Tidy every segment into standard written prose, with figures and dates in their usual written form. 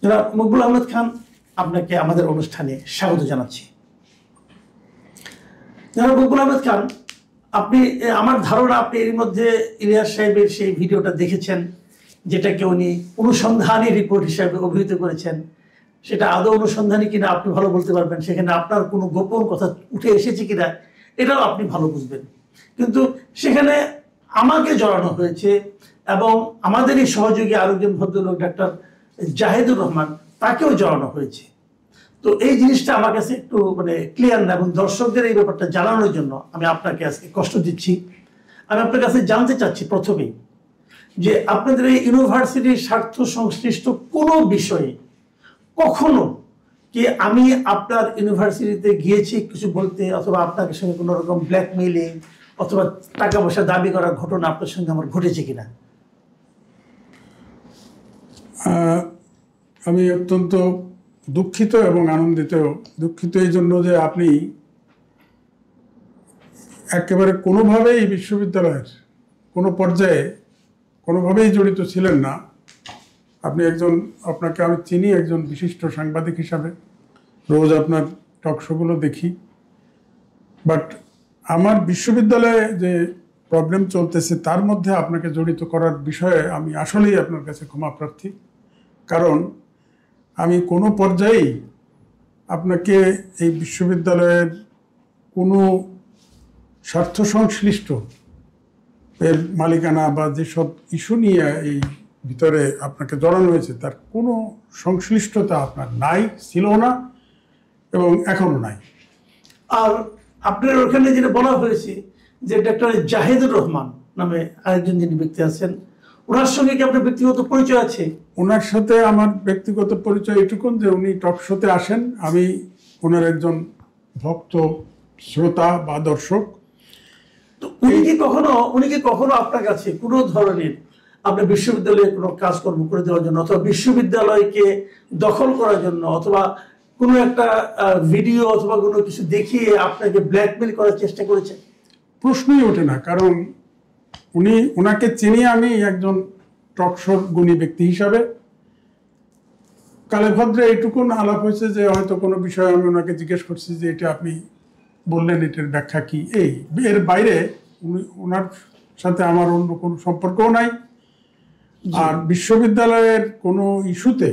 জনাব মকবুল আহমেদ খান, আপনাকে আমাদের অনুষ্ঠানে স্বাগত জানাচ্ছি। জনাব মকবুল আহমেদ খান, আপনি, আমার ধারণা আপনি এর মধ্যে ইলিয়াস সাহেবের সেই ভিডিওটা দেখেছেন, যেটাকে উনি অনুসন্ধানী রিপোর্ট হিসাবে অভিহিত করেছেন। সেটা আদৌ অনুসন্ধানী কিনা আপনি ভালো বলতে পারবেন, সেখানে আপনার কোনো গোপন কথা উঠে এসেছে কিনা এটাও আপনি ভালো বুঝবেন। কিন্তু সেখানে আমাকে জড়ানো হয়েছে এবং আমাদেরই সহযোগী আরেকজন ভদ্রলোক ডাক্তার জাহিদুর রহমান, তাকেও জড়ানো হয়েছে। তো এই জিনিসটা আমার কাছে একটু ক্লিয়ার না, এবং দর্শকদের এই ব্যাপারটা জানানোর জন্য আমি আপনাকে আজকে কষ্ট দিচ্ছি। আমি আপনার কাছে জানতে চাচ্ছি প্রথমেই যে আপনাদের এই ইউনিভার্সিটির স্বার্থ সংশ্লিষ্ট কোনো বিষয়ে কখনো কি আমি আপনার ইউনিভার্সিটিতে গিয়েছি কিছু বলতে, অথবা আপনার সঙ্গে কোনো রকম ব্ল্যাকমেইলিং অথবা টাকা পয়সা দাবি করার ঘটনা আপনার সঙ্গে আমার ঘটেছে কিনা? আমি অত্যন্ত দুঃখিত এবং আনন্দিত। দুঃখিত এই জন্য যে আপনি একেবারে কোনোভাবেই বিশ্ববিদ্যালয়ের কোনো পর্যায়ে কোনোভাবেই জড়িত ছিলেন না। আপনি আপনাকে আমি চিনি একজন বিশিষ্ট সাংবাদিক হিসাবে, রোজ আপনার টক শোগুলো দেখি। বাট আমার বিশ্ববিদ্যালয়ে যে প্রবলেম চলতেছে তার মধ্যে আপনাকে জড়িত করার বিষয়ে আমি আসলেই আপনার কাছে ক্ষমা প্রার্থী। কারণ আমি কোনো পর্যায়েই আপনাকে এই বিশ্ববিদ্যালয়ের কোনো স্বার্থ সংশ্লিষ্ট এর মালিকানা বা যেসব ইস্যু নিয়ে এই ভিতরে আপনাকে জড়ানো হয়েছে তার কোনো সংশ্লিষ্টতা আপনার নাই, ছিল না এবং এখনো নাই। আর আপনার ওখানে যেটা বলা হয়েছে যে ডাক্তার জাহিদুর রহমান নামে আরেকজন যিনি ব্যক্তি আছেন, ওনার সঙ্গে কি আপনার ব্যক্তিগত পরিচয় আছে? ওনার সাথে আমার ব্যক্তিগত পরিচয় এটুকুন যে উনি টক শোতে আসেন, আমি ওনার একজন ভক্ত, শ্রোতা বা দর্শক। তো উনি কি কখনো আপনার কাছে কোনো ধরনের আপনার বিশ্ববিদ্যালয়ে কোনো কাজকর্ম করে দেওয়ার জন্য, অথবা বিশ্ববিদ্যালয়কে দখল করার জন্য, অথবা কোনো একটা ভিডিও অথবা কোনো কিছু দেখিয়ে আপনাকে ব্ল্যাকমেল করার চেষ্টা করেছেন? প্রশ্নই ওঠে না, কারণ ওনাকে চিনি আমি একজন টকশোর গুণী ব্যক্তি হিসাবে। কালে ভদ্রে এইটুকুন আলাপ হয়েছে যে হয়তো কোনো বিষয়ে আমি ওনাকে জিজ্ঞেস করছি যে এটা আপনি বললেন, এটার ব্যাখ্যা কি। এর বাইরে ওনার সাথে আমার অন্য কোনো সম্পর্কও নাই। আর বিশ্ববিদ্যালয়ের কোনো ইস্যুতে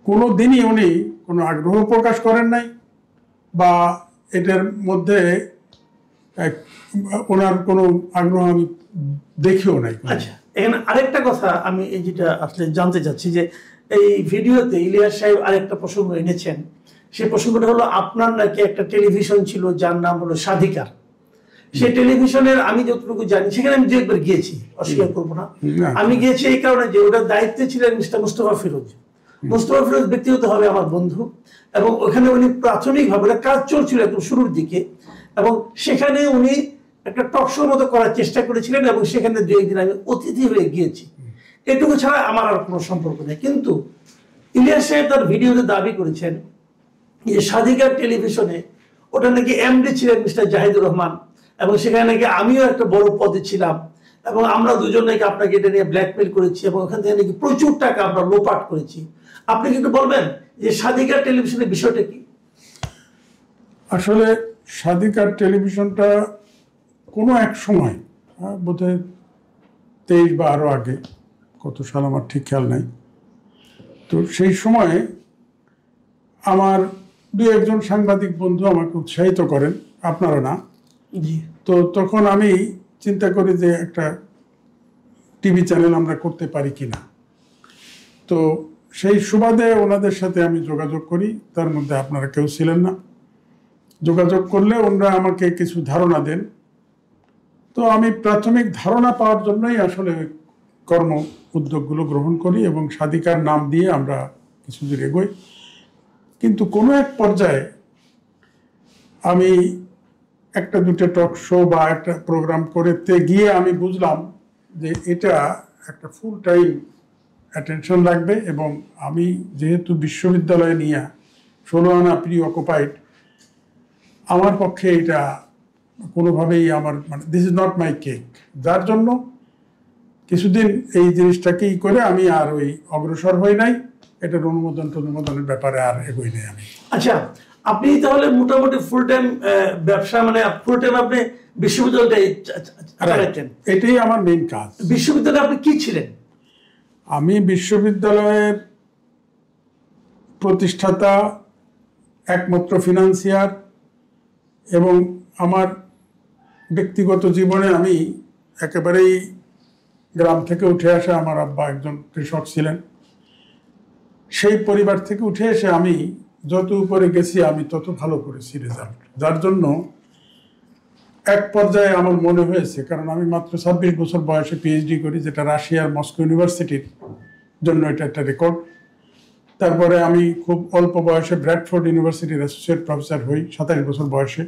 কোনো দিনই উনি কোনো আগ্রহ প্রকাশ করেন নাই, বা এটার মধ্যে ওনার কোনো আগ্রহ আমি দেখিও নাই। আচ্ছা, এখানে আরেকটা কথা আমি যেটা আসলে জানতে চাচ্ছি যে এই ভিডিওতে ইলিয়াস সাহেব আরেকটা প্রসঙ্গ এনেছেন। সেই প্রসঙ্গটা হলো আপনার নাকি একটা টেলিভিশন ছিল যার নাম হলো স্বাধিকার। সেই টেলিভিশনের আমি যতটুকু জানি, সেখানে আমি 2 একবার গিয়েছি, অস্বীকার করবো না। আমি গিয়েছি এই কারণে যে ওটার দায়িত্বে ছিলেন মিস্টার মুস্তফা ফিরোজ। মুস্তফা ফিরোজ ব্যক্তিগতভাবে আমার বন্ধু, এবং ওখানে উনি প্রাথমিকভাবে কাজ চলছিল একদম শুরুর দিকে, এবং সেখানে উনি একটা টক শোর মতো করার চেষ্টা করেছিলেন, এবং সেখানে 2 একদিন আমি অতিথি হয়ে গিয়েছি। এটুকু ছাড়া আমার আর কোনো সম্পর্ক নেই। কিন্তু ইলিয়াস সাহেব তার ভিডিওতে দাবি করেছেন যে স্বাধিকার টেলিভিশনে ওটা নাকি এমডি ছিলেন মিস্টার জাহিদুর রহমান, এবং সেখানে নাকি আমিও একটা বড় পদে ছিলাম, এবং আমরা দুজন নাকি আপনাকে এটা নিয়ে ব্ল্যাকমেল করেছি, এবং ওখান থেকে নাকি প্রচুর টাকা আমরা লোপাট করেছি। আপনি কিন্তু বলবেন যে স্বাধিকার টেলিভিশনের বিষয়টা কি? আসলে স্বাধিকার টেলিভিশনটা কোনো এক সময়, বোধহয় 23 বা আরও আগে, কত সাল আমার ঠিক খেয়াল নাই, তো সেই সময়ে আমার 2-1 সাংবাদিক বন্ধু আমাকে উৎসাহিত করেন, আপনারা না। তো তখন আমি চিন্তা করি যে একটা টিভি চ্যানেল আমরা করতে পারি কিনা। তো সেই সুবাদে ওনাদের সাথে আমি যোগাযোগ করি, তার মধ্যে আপনারা কেউ ছিলেন না। যোগাযোগ করলে ওনারা আমাকে কিছু ধারণা দেন। তো আমি প্রাথমিক ধারণা পাওয়ার জন্যই আসলে কর্ম উদ্যোগগুলো গ্রহণ করি, এবং স্বাধিকার নাম দিয়ে আমরা কিছুদূর এগোই। কিন্তু কোনো এক পর্যায়ে আমি 1-2 টক শো বা একটা প্রোগ্রাম করতে গিয়ে আমি বুঝলাম যে এটা একটা ফুল টাইম অ্যাটেনশন লাগবে, এবং আমি যেহেতু বিশ্ববিদ্যালয়ে নিয়ে 16 আনা প্রি অকুপাইড, আমার পক্ষে এটা কোনোভাবেই আমার this is not my cake. যার জন্য কিছুদিন এই জিনিসটাকেই করে আমি আর ওই অগ্রসর হই নাই, এটার অনুমোদনের ব্যাপারে আর এগোই নাই আমি। আচ্ছা, আপনি তাহলে মোটামুটি ফুল টাইম ব্যবসা, মানে ফুল টাইম আপনি বিশ্ববিদ্যালয়টাই চালাতেন? এটাই আমার মেইন কাজ। বিশ্ববিদ্যালয়ে আপনি কি ছিলেন? আমি বিশ্ববিদ্যালয়ের প্রতিষ্ঠাতা, একমাত্র ফিনান্সিয়ার, এবং আমার ব্যক্তিগত জীবনে আমি একেবারেই গ্রাম থেকে উঠে আসা, আমার আব্বা একজন কৃষক ছিলেন, সেই পরিবার থেকে উঠে এসে আমি যত উপরে গেছি আমি তত ভালো করেছি রেজাল্ট, যার জন্য এক পর্যায়ে আমার মনে হয়েছে, কারণ আমি মাত্র 26 বছর বয়সে পিএইচডি করি, যেটা রাশিয়ার মস্কো ইউনিভার্সিটির জন্য এটা একটা রেকর্ড। তারপরে আমি খুব অল্প বয়সে ব্র্যাডফোর্ড ইউনিভার্সিটির অ্যাসোসিয়েট প্রফেসর হই 27 বছর বয়সে।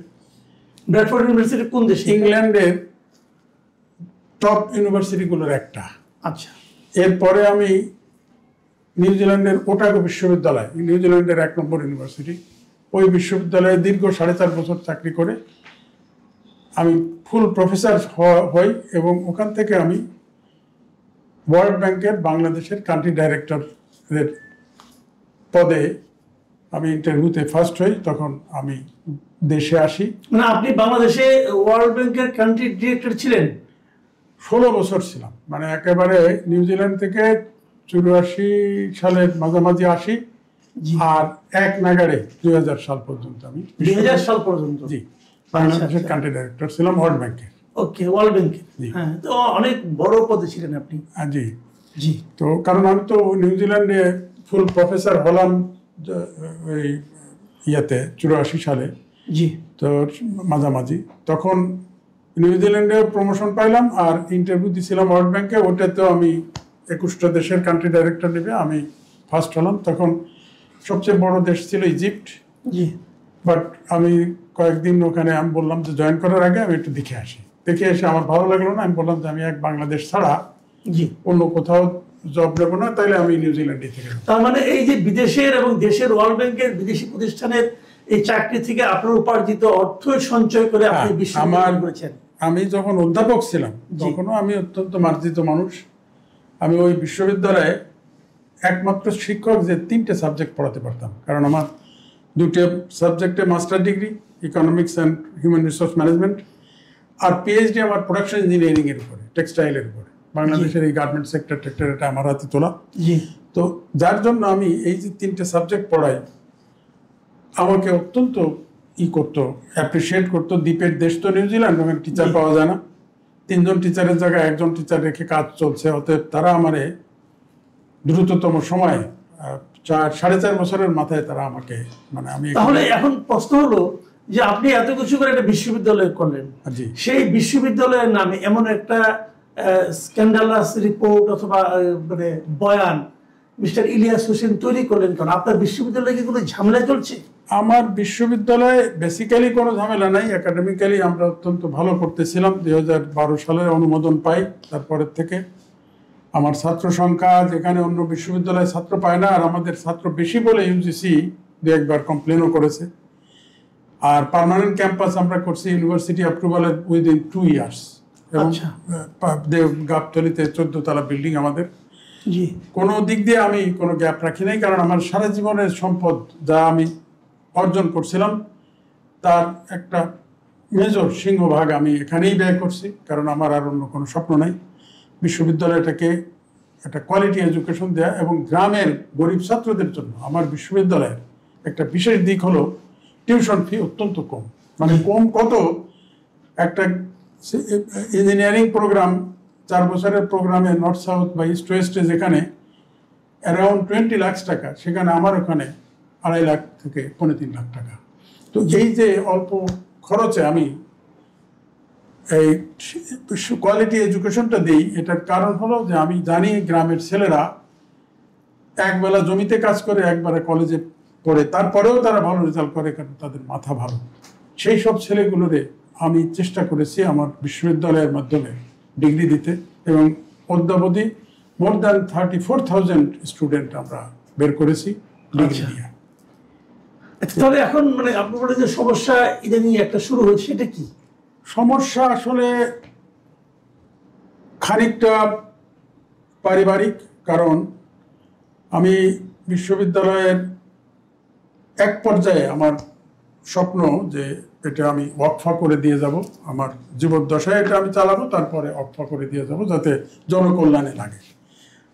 ব্র্যাডফোর্ড ইউনিভার্সিটি কোন দেশে? ইংল্যান্ডের টপ ইউনিভার্সিটিগুলোর একটা। আচ্ছা। এরপরে আমি নিউজিল্যান্ডের ওটাগো বিশ্ববিদ্যালয়, নিউজিল্যান্ডের 1 নম্বর ইউনিভার্সিটি, ওই বিশ্ববিদ্যালয়ে দীর্ঘ 4.5 বছর চাকরি করে আমি ফুল প্রফেসর হই, এবং ওখান থেকে আমি ওয়ার্ল্ড ব্যাংকের বাংলাদেশের কান্ট্রি ডাইরেক্টরের পদে আমি ইন্টারভিউতে ফার্স্ট হই। তখন আমি দেশে আসি। মানে আপনি বাংলাদেশে ওয়ার্ল্ড ব্যাংকের কান্ট্রি ডিরেক্টর ছিলেন? 16 বছর ছিলাম, মানে একেবারে নিউজিল্যান্ড থেকে 84 সালের মাঝামাঝি আসি, আর এক নাগাড়ে 2000 সাল পর্যন্ত আমি 2000 সাল পর্যন্ত জি বাংলাদেশের কান্ট্রি ডাইরেক্টর ছিলাম ওয়ার্ল্ড ব্যাংকের। ওকে, ওয়ার্ল্ড ব্যাংকের। হ্যাঁ, তো অনেক বড় পদে ছিলেন আপনি। জি জি। তো কারণ আমি তো নিউজিল্যান্ডে ফুল প্রফেসর হলাম ওই ইয়াতে 84 সালে। জি। তো মাঝামাঝি তখন নিউজিল্যান্ডে প্রমোশন পাইলাম, আর ইন্টারভিউ দিয়েছিলাম ওয়ার্ল্ড ব্যাংকে, ওটাতেও আমি 21টা দেশের কান্ট্রি ডাইরেক্টর নেবে আমি ফার্স্ট হলাম। তখন সবচেয়ে বড় দেশ ছিল ইজিপ্ট। জি। বাট আমি কয়েকদিন ওখানে আমি বললাম যে জয়েন করার আগে আমি একটু দেখে আসি। দেখে এসে আমার ভালো লাগলো না, আমি বললাম যে আমি এক বাংলাদেশ ছাড়া জি অন্য কোথাও জব নেবো না, তাইলে আমি নিউজিল্যান্ডে থেকে। তার মানে এই যে বিদেশের এবং দেশের ওয়ার্ল্ড ব্যাংকের বিদেশি প্রতিষ্ঠানের এই চাকরি থেকে আপনার উপার্জিত অর্থ সঞ্চয় করে আপনি বিশ্ববিদ্যালয় করেছেন। আমি যখন অধ্যাপক ছিলাম তখনও আমি অত্যন্ত মার্জিত মানুষ। আমি ওই বিশ্ববিদ্যালয়ে একমাত্র শিক্ষক যে 3টে সাবজেক্ট পড়াতে পারতাম, কারণ আমার 2টে সাবজেক্টে master degree, economics and human resource management, আর পিএইচডি আমার প্রোডাকশন ইঞ্জিনিয়ারিং এর উপরে, টেক্সটাইলের উপরে। বাংলাদেশের এই গার্মেন্ট সেক্টর এটা আমার হাতে তোলা। তো যার জন্য আমি এই যে 3টে সাবজেক্ট পড়াই, আমাকে অত্যন্ত করতো, অ্যাপ্রিসিয়েট করতো। দ্বীপের দেশ তো নিউজিল্যান্ড, ওখানে টিচার পাওয়া যায় না। 3জন টিচারের জায়গায় 1জন টিচার রেখে কাজ চলছে। অতএব তারা আমারে দ্রুততম সময়ে 4.5 বছরের মাথায় তারা আমাকে, মানে আমি। তাহলে এখন প্রশ্ন হলো যে আপনি এত কিছু করে একটা বিশ্ববিদ্যালয় করলেন, সেই বিশ্ববিদ্যালয়ের নামে এমন একটা স্ক্যান্ডালাস রিপোর্ট অথবা মানে বয়ান মিস্টার ইলিয়াস হোসেন তৈরি করলেন কেন? আপনার বিশ্ববিদ্যালয়ে কি কোনো ঝামেলা চলছে? আমার বিশ্ববিদ্যালয়ে বেসিক্যালি কোনো ঝামেলা নাই। একাডেমিক্যালি আমরা অত্যন্ত ভালো করতেছিলাম। 2012 সালে অনুমোদন পাই। তারপরের থেকে আমার ছাত্র সংখ্যা, যেখানে অন্য বিশ্ববিদ্যালয়ে ছাত্র পায় না, আর আমাদের ছাত্র বেশি বলে ইউজিসি 2-1বার কমপ্লেনও করেছে। আর পার্মানেন্ট ক্যাম্পাস আমরা করছি ইউনিভার্সিটি অ্যাপ্রুভালের উইদিন 2 ইয়ার্স। এবং গাবতলীতে 14 তলা বিল্ডিং আমাদের। কোনো দিক দিয়ে আমি কোনো গ্যাপ রাখি নাই, কারণ আমার সারা জীবনের সম্পদ যা আমি অর্জন করছিলাম তার একটা মেজর সিংহভাগ আমি এখানেই ব্যয় করছি, কারণ আমার আর অন্য কোনো স্বপ্ন নাই। বিশ্ববিদ্যালয়টাকে একটা কোয়ালিটি এডুকেশন দেয়া এবং গ্রামের গরিব ছাত্রদের জন্য আমার বিশ্ববিদ্যালয়ের একটা বিশেষ দিক হলো টিউশন ফি অত্যন্ত কম। মানে কম কত, একটা ইঞ্জিনিয়ারিং প্রোগ্রাম 4 বছরের প্রোগ্রামে নর্থ সাউথ বা ইস্ট ওয়েস্টে যেখানে অ্যারাউন্ড 20 লাখ টাকা, সেখানে আমার ওখানে 2.5 লাখ থেকে 3.5 লাখ টাকা। তো এই যে অল্প খরচে আমি এই কোয়ালিটি এডুকেশনটা দিই, এটার কারণ হলো যে আমি জানি গ্রামের ছেলেরা একবেলা জমিতে কাজ করে, একবারে কলেজে পড়ে, তারপরেও তারা ভালো রেজাল্ট করে, কারণ তাদের মাথা ভালো। সেই সব ছেলেগুলোরে আমি চেষ্টা করেছি আমার বিশ্ববিদ্যালয়ের মাধ্যমে ডিগ্রি দিতে, এবং অদ্যাবধি মোর দ্যান 34,000 স্টুডেন্ট আমরা বের করেছি ডিগ্রি দিয়ে। তাহলে এখন মানে আপনার বলে যে সমস্যা ইদানিং একটা শুরু হয়েছে, সেটা কি? সমস্যা আসলে খানিকটা পারিবারিক, কারণ আমি বিশ্ববিদ্যালয়ের এক পর্যায়ে আমার স্বপ্ন যে এটা আমি ওয়াকফা করে দিয়ে যাব, আমার জীবদ্দশায় এটা আমি চালাবো, তারপরে ওয়াকফা করে দিয়ে যাব যাতে জনকল্যাণে লাগে।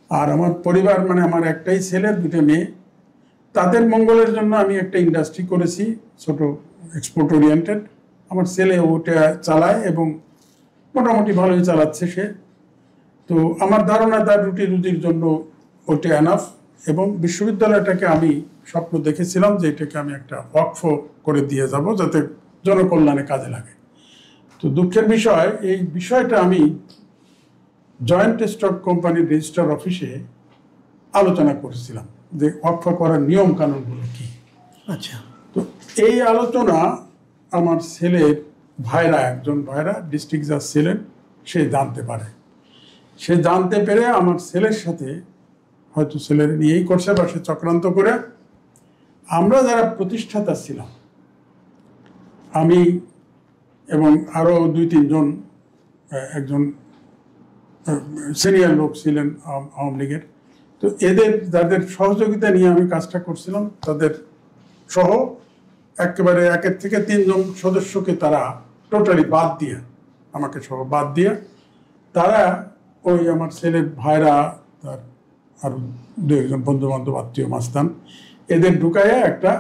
আর আমার পরিবার মানে আমার একটাই ছেলে, দুটো মেয়ে, তাদের মঙ্গলের জন্য আমি একটা ইন্ডাস্ট্রি করেছি ছোট, এক্সপোর্ট ওরিয়েন্টেড। আমার ছেলে ওটা চালায় এবং মোটামুটি ভালোই চালাচ্ছে সে। তো আমার ধারণা তার রুটি রুজির জন্য ওটা এনাফ। এবং বিশ্ববিদ্যালয়টাকে আমি স্বপ্ন দেখেছিলাম যে এটাকে আমি একটা ওয়াকফ করে দিয়ে যাব যাতে জনকল্যাণে কাজে লাগে। তো দুঃখের বিষয়, এই বিষয়টা আমি জয়েন্ট স্টক কোম্পানির রেজিস্ট্রার অফিসে আলোচনা করেছিলাম যে ওয়াকফ করার নিয়ম কানুনগুলো কি। আচ্ছা। তো এই আলোচনা আমার ছেলের ভাইরা, একজন ভাইরা ডিস্ট্রিক্ট জাজ ছিলেন, সে জানতে পারে। সে জানতে পেরে আমার ছেলের সাথে, হয়তো ছেলের নিয়েই করছে বা সে চক্রান্ত করে, আমরা যারা প্রতিষ্ঠাতা ছিলাম, আমি এবং আরও 2-3 জন, একজন সিনিয়র লোক ছিলেন আওয়ামী লীগের, তো এদের যাদের সহযোগিতা নিয়ে আমি কাজটা করছিলাম, তাদের সহ একেবারে 1 থেকে 3 জন সদস্যকে তারা টোটালি বাদ দিয়ে, আমাকে সহ বাদ দিয়ে, তারা ওই আমার ছেলের ভাইরা, তার আরো 2-1 জন বন্ধু বান্ধব, আত্মীয়, মাস্তান, এদের ঢুকাইয়া একটা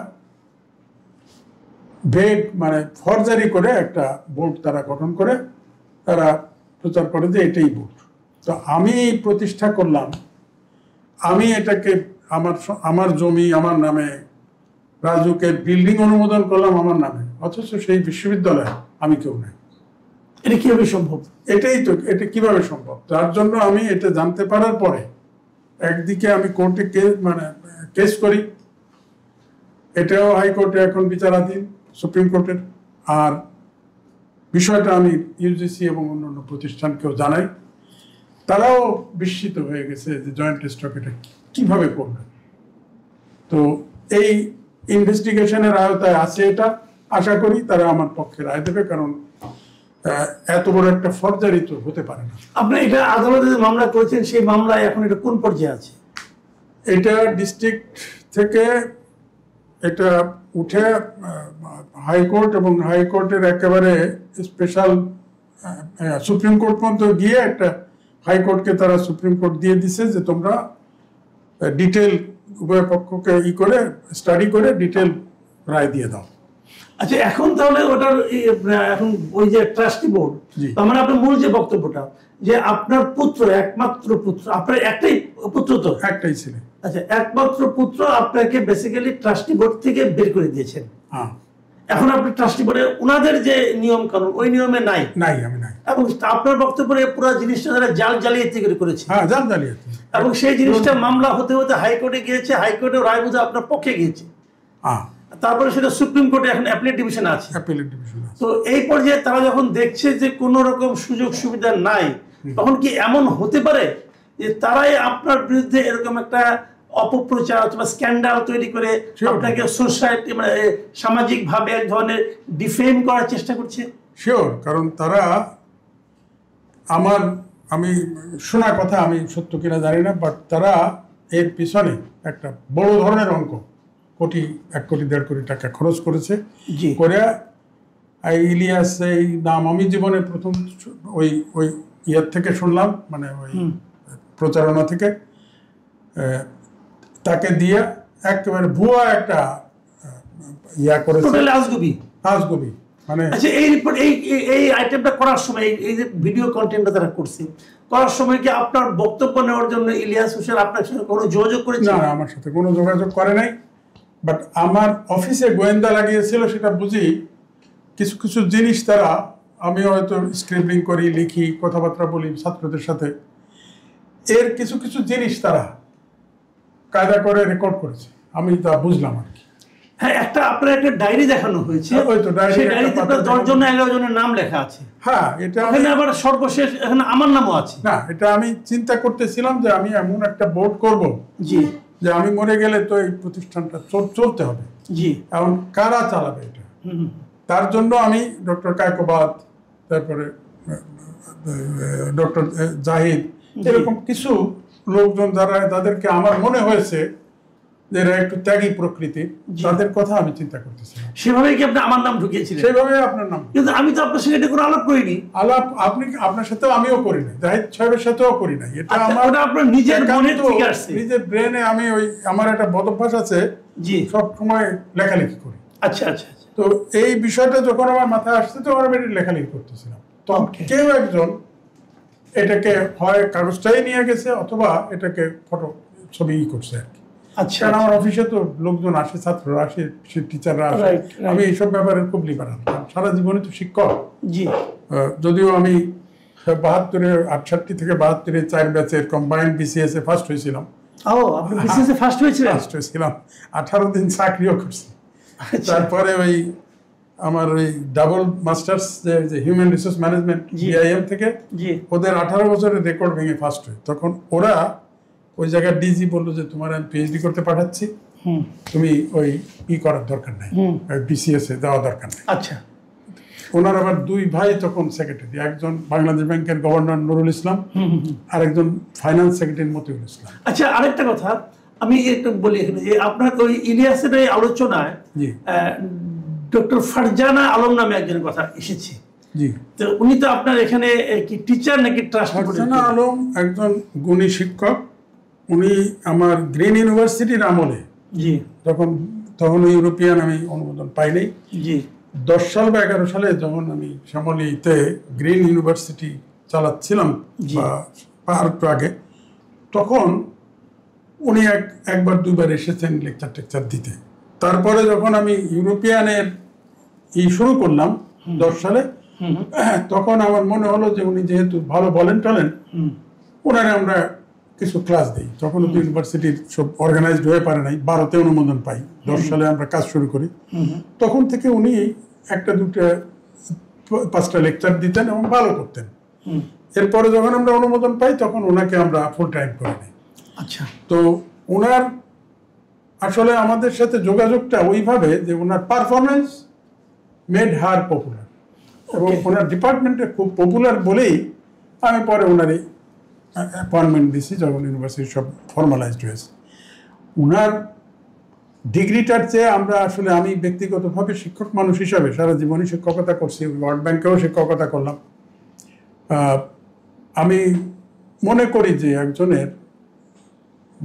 ভেগ মানে ফরজারি করে একটা বোর্ড তারা গঠন করে তারা প্রচার করে যে এটাই বোর্ড। তো আমি প্রতিষ্ঠা করলাম, আমি এটাকে আমার জমি আমার নামে, রাজুকে বিল্ডিং অনুমোদন করলাম আমার নামে, অথচ সেই বিশ্ববিদ্যালয়ে আমি কেউ নাই। এটা কিভাবে সম্ভব? এটাই তো, এটা কিভাবে সম্ভব? তার জন্য আমি এটা জানতে পারার পরে একদিকে আমি কোর্টে কেস করি, এটাও হাইকোর্টে এখন বিচারাধীন, সুপ্রিম কোর্টের। আর বিষয়টা আমি ইউজিসি এবং অন্যান্য প্রতিষ্ঠানকেও জানাই, তারাও বিস্মিত হয়ে গেছে যে জয়েন্ট স্টক এটা কিভাবে করবে। তো এই ইনভেস্টিগেশনের আওতায় আছে এটা, আশা করি তারা আমার পক্ষে রায় দেবে, কারণ এত বড় একটা ফরজারি তো হতে পারে না। আপনি এটা আদালতে যে মামলা করেছেন, সেই মামলায় এখন এটা কোন পর্যায়ে আছে? এটা ডিস্ট্রিক্ট থেকে এটা উঠে হাইকোর্ট, এবং হাইকোর্টের একেবারে স্পেশাল সুপ্রিম কোর্ট পর্যন্ত গিয়ে একটা হাইকোর্টকে তারা সুপ্রিম কোর্ট দিয়ে দিছে যে তোমরা ডিটেল উভয় পক্ষকে করে স্টাডি করে ডিটেল রায় দিয়ে দাও। আচ্ছা, এখন তাহলে ওটার এখন ওই যে ট্রাস্টি বোর্ড, তার মানে আপনার মূল যে বক্তব্যটা যে আপনার পুত্র, একমাত্র পুত্র, আপনার একটাই পুত্র তো? একটাই ছিল। আচ্ছা, একমাত্র পুত্র আপনাকে বেসিক্যালি ট্রাস্টি বোর্ড থেকে বের করে দিয়েছেন। হ্যাঁ। এখন আপনি ট্রাস্টি বোর্ডে ওনাদের যে নিয়ম কানুন, ওই নিয়মে নাই। আমি নাই। এবং আপনার বক্তব্যে পুরো জিনিসটা যারা জালিয়াতি করে করেছে। হ্যাঁ, জালিয়াতি। এবং সেই জিনিসটা মামলা হতে হতে হাইকোর্টে গিয়েছে, হাইকোর্টের রায় বুঝে আপনার পক্ষে গিয়েছে। হ্যাঁ। তারপরে সেটা সুপ্রিম কোর্টে এখন অ্যাপিলেট ডিভিশনে আছে। তো এই পর্যায়ে তারা যখন দেখছে যে কোনো রকম সুযোগ সুবিধা নাই, তখন কি এমন হতে পারে যে তারাই আপনার বিরুদ্ধে এরকম একটা অপপ্রচার অথবা স্ক্যান্ডাল তৈরি করে আপনাকে সোসাইটি মানে সামাজিক ভাবে এক ধরনের ডিফেম করার চেষ্টা করছে? শিওর, কারণ তারা আমি শোনা কথা, আমি সত্য কিনা জানি না, বাট তারা এর পিছনে একটা বড় ধরনের অঙ্ক, 1 কোটি 1.5 কোটি টাকা খরচ করেছে। করে ইলিয়াস এই নাম আমি জীবনে প্রথম ওই ইয়ার থেকে শুনলাম, মানে ওই প্রচারণা থেকে, তাকে দিয়ে একেবারে ভুয়া একটা ইয়া করেছে, আজগুবি। মানে আচ্ছা, এই রিপোর্ট এই আইটেমটা করার সময়, এই যে ভিডিও কন্টেন্টটা তারা করছে, করার সময় কি আপনার বক্তব্য নেওয়ার জন্য ইলিয়াস হোসেন আপনার সঙ্গে কোনো যোগাযোগ করেছে? না, আমার সাথে কোনো যোগাযোগ করে নাই। বাট আমার অফিসে গোয়েন্দা লাগিয়েছিল, সেটা বুঝি কিছু কিছু জিনিস তারা, আমি হয়তো স্ক্রিপ্টিং করি, লিখি, কথাবার্তা বলি ছাত্রদের সাথে, এর কিছু কিছু জিনিস তারা কায়দা করে রেকর্ড করেছে, আমি তা বুঝলাম আর কি। হ্যাঁ, আপনার একটা ডায়েরি দেখানো হয়েছে, ওই তো ডায়েরি, 10 জন 11 জনের নাম লেখা আছে। হ্যাঁ, এটা এখানে আবার সর্বশেষ এখানে আমার নামও আছে। না, এটা আমি চিন্তা করতেছিলাম যে আমি এমন একটা বোর্ড করব, জি, যে আমি মরে গেলে তো এই প্রতিষ্ঠানটা চলতে হবে। জি, এখন কারা চালাবে এটা? তার জন্য আমি ডক্টর কায়কোবাদ, তারপরে ডক্টর জাহিদ, এরকম কিছু লোকজন যারা তাদেরকে আমার মনে হয়েছে যে এরা একটু ত্যাগী প্রকৃতি, তাদের কথা আমি চিন্তা করতেছিলাম। সেভাবে কি আপনি আমার নাম ঢুকিয়েছিলেন? সেভাবে আপনার নাম, কিন্তু আমি তো আপনার সঙ্গে এটা কোনো আলাপ করিনি। আলাপ আপনার সাথেও আমিও করি নাই, জাহিদ সাহেবের সাথেও করি নাই। এটা আপনার নিজের মনের থেকে আসছে, নিজের ব্রেনে। আমি আমার একটা বদভ্যাস আছে, জি, সব সময় লেখালেখি করি। আচ্ছা আচ্ছা। তো এই বিষয়টা যখন আমার মাথায় আসছে তখন আমি লেখালেখি করতেছিলাম। তো কেউ একজন এটাকে হয় কাগজটাই নিয়ে গেছে অথবা এটাকে ফটো ছবি করছে আর কি। আচ্ছা, কারণ আমার অফিসে তো লোকজন আসে, ছাত্ররা আসে, টিচাররা আসে, আমি এইসব ব্যাপারে খুব লিবারাল। সারা জীবনে তো শিক্ষক। জি, যদিও আমি 68 থেকে 72 4 ব্যাচের কম্বাইন্ড বিসিএস এ ফার্স্ট হয়েছিলাম। আপনি বিসিএস এ ফার্স্ট হয়েছিলেন? ফার্স্ট হয়েছিলাম, 18 দিন চাকরিও করছি। তারপরে ওই আমার ওই ডাবল মাস্টার্স যে হিউম্যান রিসোর্স ম্যানেজমেন্ট বিআইএম থেকে, ওদের 18 বছরের রেকর্ড ভেঙে ফার্স্ট হয়। তখন ওরা ওই জায়গায় ডিজি বললো যে তোমার আমি পিএইচডি করতে পাঠাচ্ছি, তুমি ওই করার দরকার নাই, বিসিএস এ দেওয়া দরকার নাই। আচ্ছা। ওনার আবার 2 ভাই তখন সেক্রেটারি, একজন বাংলাদেশ ব্যাংকের গভর্নর নুরুল ইসলাম, আর একজন ফাইন্যান্স সেক্রেটারি মতিউল ইসলাম। আচ্ছা, আরেকটা কথা আমি একটু বলি এখানে, যে আপনার ওই ইলিয়াসের এই আলোচনায় ডক্টর ফারজানা আলম নামে একজনের কথা এসেছে। জি, তো উনি তো আপনার এখানে কি টিচার নাকি ট্রাস্ট? ফারজানা আলম একজন গুণী শিক্ষক। উনি আমার গ্রিন ইউনিভার্সিটির আমলে, জি, তখন ইউরোপিয়ান আমি অনুমোদন পাইনি। জি, 10 সাল বা 11 সালে যখন আমি শ্যামলীতে গ্রিন ইউনিভার্সিটি চালাচ্ছিলাম বা আর একটু আগে, তখন উনি একবার 2বার এসেছেন লেকচার দিতে। তারপরে যখন আমি ইউরোপিয়ানের শুরু করলাম 10 সালে, তখন আমার মনে হলো যে উনি যেহেতু ভালো বলেন টলেন, ওনারে আমরা কিছু ক্লাস দিই। তখন তো ইউনিভার্সিটির সব অর্গানাইজড হয়ে পারে নাই, 12তে অনুমোদন পাই। 10 সালে আমরা কাজ শুরু করি। তখন থেকে উনি 1-2-5টা লেকচার দিতেন এবং ভালো করতেন। এরপরে যখন আমরা অনুমোদন পাই তখন ওনাকে আমরা ফুল টাইম করে নিই। আচ্ছা। তো ওনার আসলে আমাদের সাথে যোগাযোগটা ওইভাবে যে ওনার পারফরমেন্স মেড হার পপুলার, এবং ওনার ডিপার্টমেন্টে খুব পপুলার বলেই আমি পরে ওনারই অ্যাপয়েন্টমেন্ট দিছি যখন ইউনিভার্সিটি সব ফর্মালাইজড হয়েছে। ওনার ডিগ্রিটার চেয়ে আমরা আসলে, আমি ব্যক্তিগতভাবে শিক্ষক মানুষ হিসাবে সারা জীবনই শিক্ষকতা করছি, ওয়ার্ল্ড ব্যাংকেও শিক্ষকতা করলাম। আমি মনে করি যে একজনের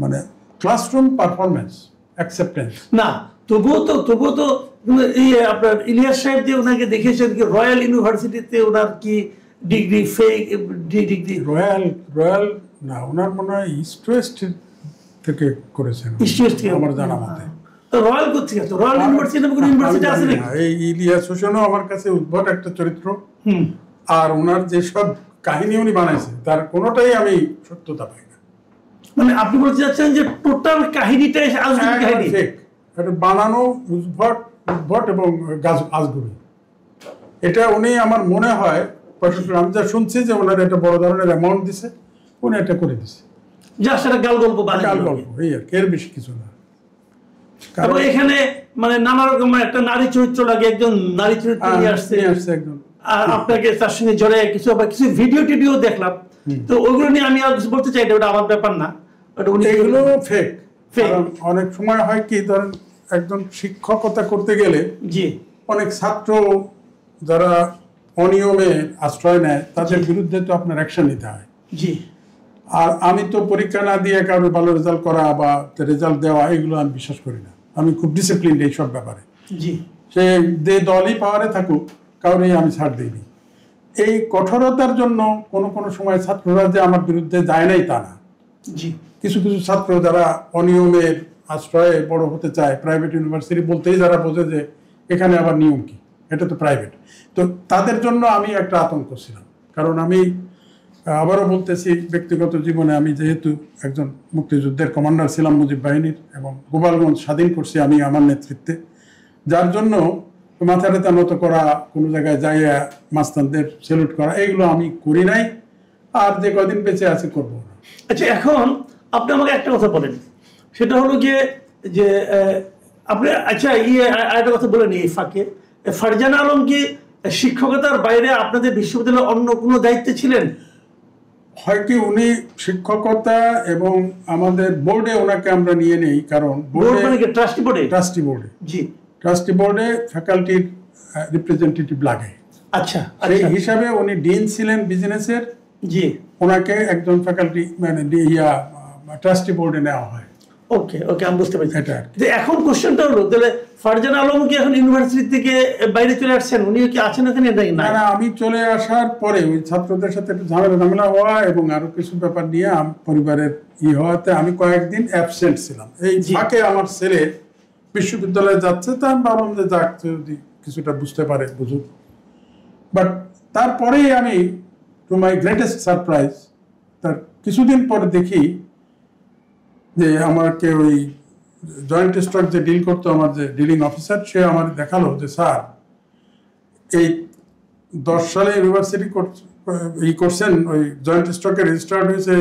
মানে ক্লাসরুম পারফরমেন্স, অ্যাকসেপ্টেন্স না, তবুও তো আপনার ইলিয়াস সাহেব যে ওনাকে দেখেছেন কি রয়্যাল ইউনিভার্সিটিতে, ওনার কি ডিগ্রি ফেক ডিগ্রি? রয়্যাল না, ওনার মনে হয় ইস্ট ওয়েস্ট থেকে করেছেন আমার জানা মতে। রয়্যাল কোথায় আছে? রয়্যাল ইউনিভার্সিটি নামে কোনো ইউনিভার্সিটি আছে নাকি? এই ইলিয়াস হোসেনও আমার কাছে উদ্ভট একটা চরিত্র। আর ওনার যে সব কাহিনী উনি বানাইছে তার কোনোটাই আমি সত্যতা পাই না। মানে আপনি বলতে চাচ্ছেন যে টোটাল কাহিনীটাই আজগুবি কাহিনী, এটা বানানো উদ্ভট এবং আজগুবি। এটা উনি আমার মনে হয়, আমি যা শুনছি যে ওনার একটা বড় ধরনের অ্যামাউন্ট দিছে, উনি এটা করে দিছে, যা সেটা গাল গল্প এই আর এর বেশি কিছু না। কারণ এখানে মানে নানা রকম একটা নারী চরিত্র লাগে, একজন নারী চরিত্র নিয়ে আসছে একজন, আর আপনাকে তার সঙ্গে জড়ে কিছু ভিডিও টিডিও দেখলাম। তো ওইগুলো নিয়ে আমি আর কিছু বলতে চাই না, ওটা আমার ব্যাপার না। এগুলো ফেক। অনেক সময় হয় কি, ধরেন একজন শিক্ষকতা করতে গেলে জি অনেক ছাত্র যারা অনিয়মে আশ্রয় নেয় তাদের বিরুদ্ধে তো আপনার অ্যাকশন নিতে হয়। জি, আর আমি তো পরীক্ষা না দিয়ে কারো ভালো রেজাল্ট করা বা রেজাল্ট দেওয়া এগুলো আমি বিশ্বাস করি না। আমি খুব ডিসিপ্লিনড এইসব ব্যাপারে। জি, সে যে দলই পাওয়ারে থাকুক কারোরই আমি ছাড় দিইনি। এই কঠোরতার জন্য কোনো সময় ছাত্ররা যে আমার বিরুদ্ধে যায় নাই তা না। জি, কিছু ছাত্র যারা অনিয়মের আশ্রয়ে বড় হতে চায়, প্রাইভেট ইউনিভার্সিটি বলতেই যারা বোঝে যে এখানে আবার নিয়ম কি, এটা তো প্রাইভেট, তো তাদের জন্য আমি একটা আতঙ্ক ছিলাম। কারণ আমি আবারও বলতেছি, ব্যক্তিগত জীবনে আমি যেহেতু একজন মুক্তিযুদ্ধের কমান্ডার ছিলাম মুজিব বাহিনীর, এবং গোপালগঞ্জ স্বাধীন করছি আমি আমার নেতৃত্বে, যার জন্য মাথা রেতা নত করা, কোনো জায়গায় যাইয়া মাস্তানদের সেলুট করা, এগুলো আমি করি নাই, আর যে কদিন বেঁচে আছে করবো না। আচ্ছা, এখন আপনি আমাকে একটা কথা বলেন, সেটা হলো যে আপনি আচ্ছা আরেকটা কথা বলেন এই ফাঁকে, ফারজানা আলম কি শিক্ষকতার বাইরে আপনাদের বিশ্ববিদ্যালয়ে অন্য কোনো দায়িত্বে ছিলেন? হয় কি উনি শিক্ষকতা এবং আমাদের বোর্ডে ওনাকে আমরা নিয়ে নেই, কারণ ট্রাস্টি বোর্ডে ফ্যাকাল্টির রিপ্রেজেন্টেটিভ লাগে। আচ্ছা, সেই হিসাবে উনি ডিন ছিলেন বিজনেসের, জি, ওনাকে একজন ফ্যাকাল্টি মানে ট্রাস্টি বোর্ডে নেওয়া হয়। ওকে ওকে, আমি বুঝতে পারছি। এখন কোশ্চেনটা হলো, তাহলে ফারজানা আলম কি এখন ইউনিভার্সিটি থেকে বাইরে চলে আসছেন? উনি কি আছেন ওখানে? না, আমি চলে আসার পরে ওই ছাত্রদের সাথে একটু ঝামেলা হওয়া এবং আরো কিছু ব্যাপার নিয়ে পরিবারের হওয়াতে আমি কয়েকদিন অ্যাবসেন্ট ছিলাম। এই ফাঁকে আমার ছেলে বিশ্ববিদ্যালয়ে যাচ্ছে, তা আমি ভাবলাম যে যাক, যদি কিছুটা বুঝতে পারে বুঝুক। বাট তারপরেই আমি, টু মাই গ্রেটেস্ট সারপ্রাইজ, তার কিছুদিন পরে দেখি যে আমাকে ওই জয়েন্ট স্টক যে ডিল করতো, আমার যে ডিলিং অফিসার, সে আমার দেখালো যে স্যার, এই 10 সালে ইউনিভার্সিটি করছেন, ওই জয়েন্ট স্টকে রেজিস্টার্ড হয়েছে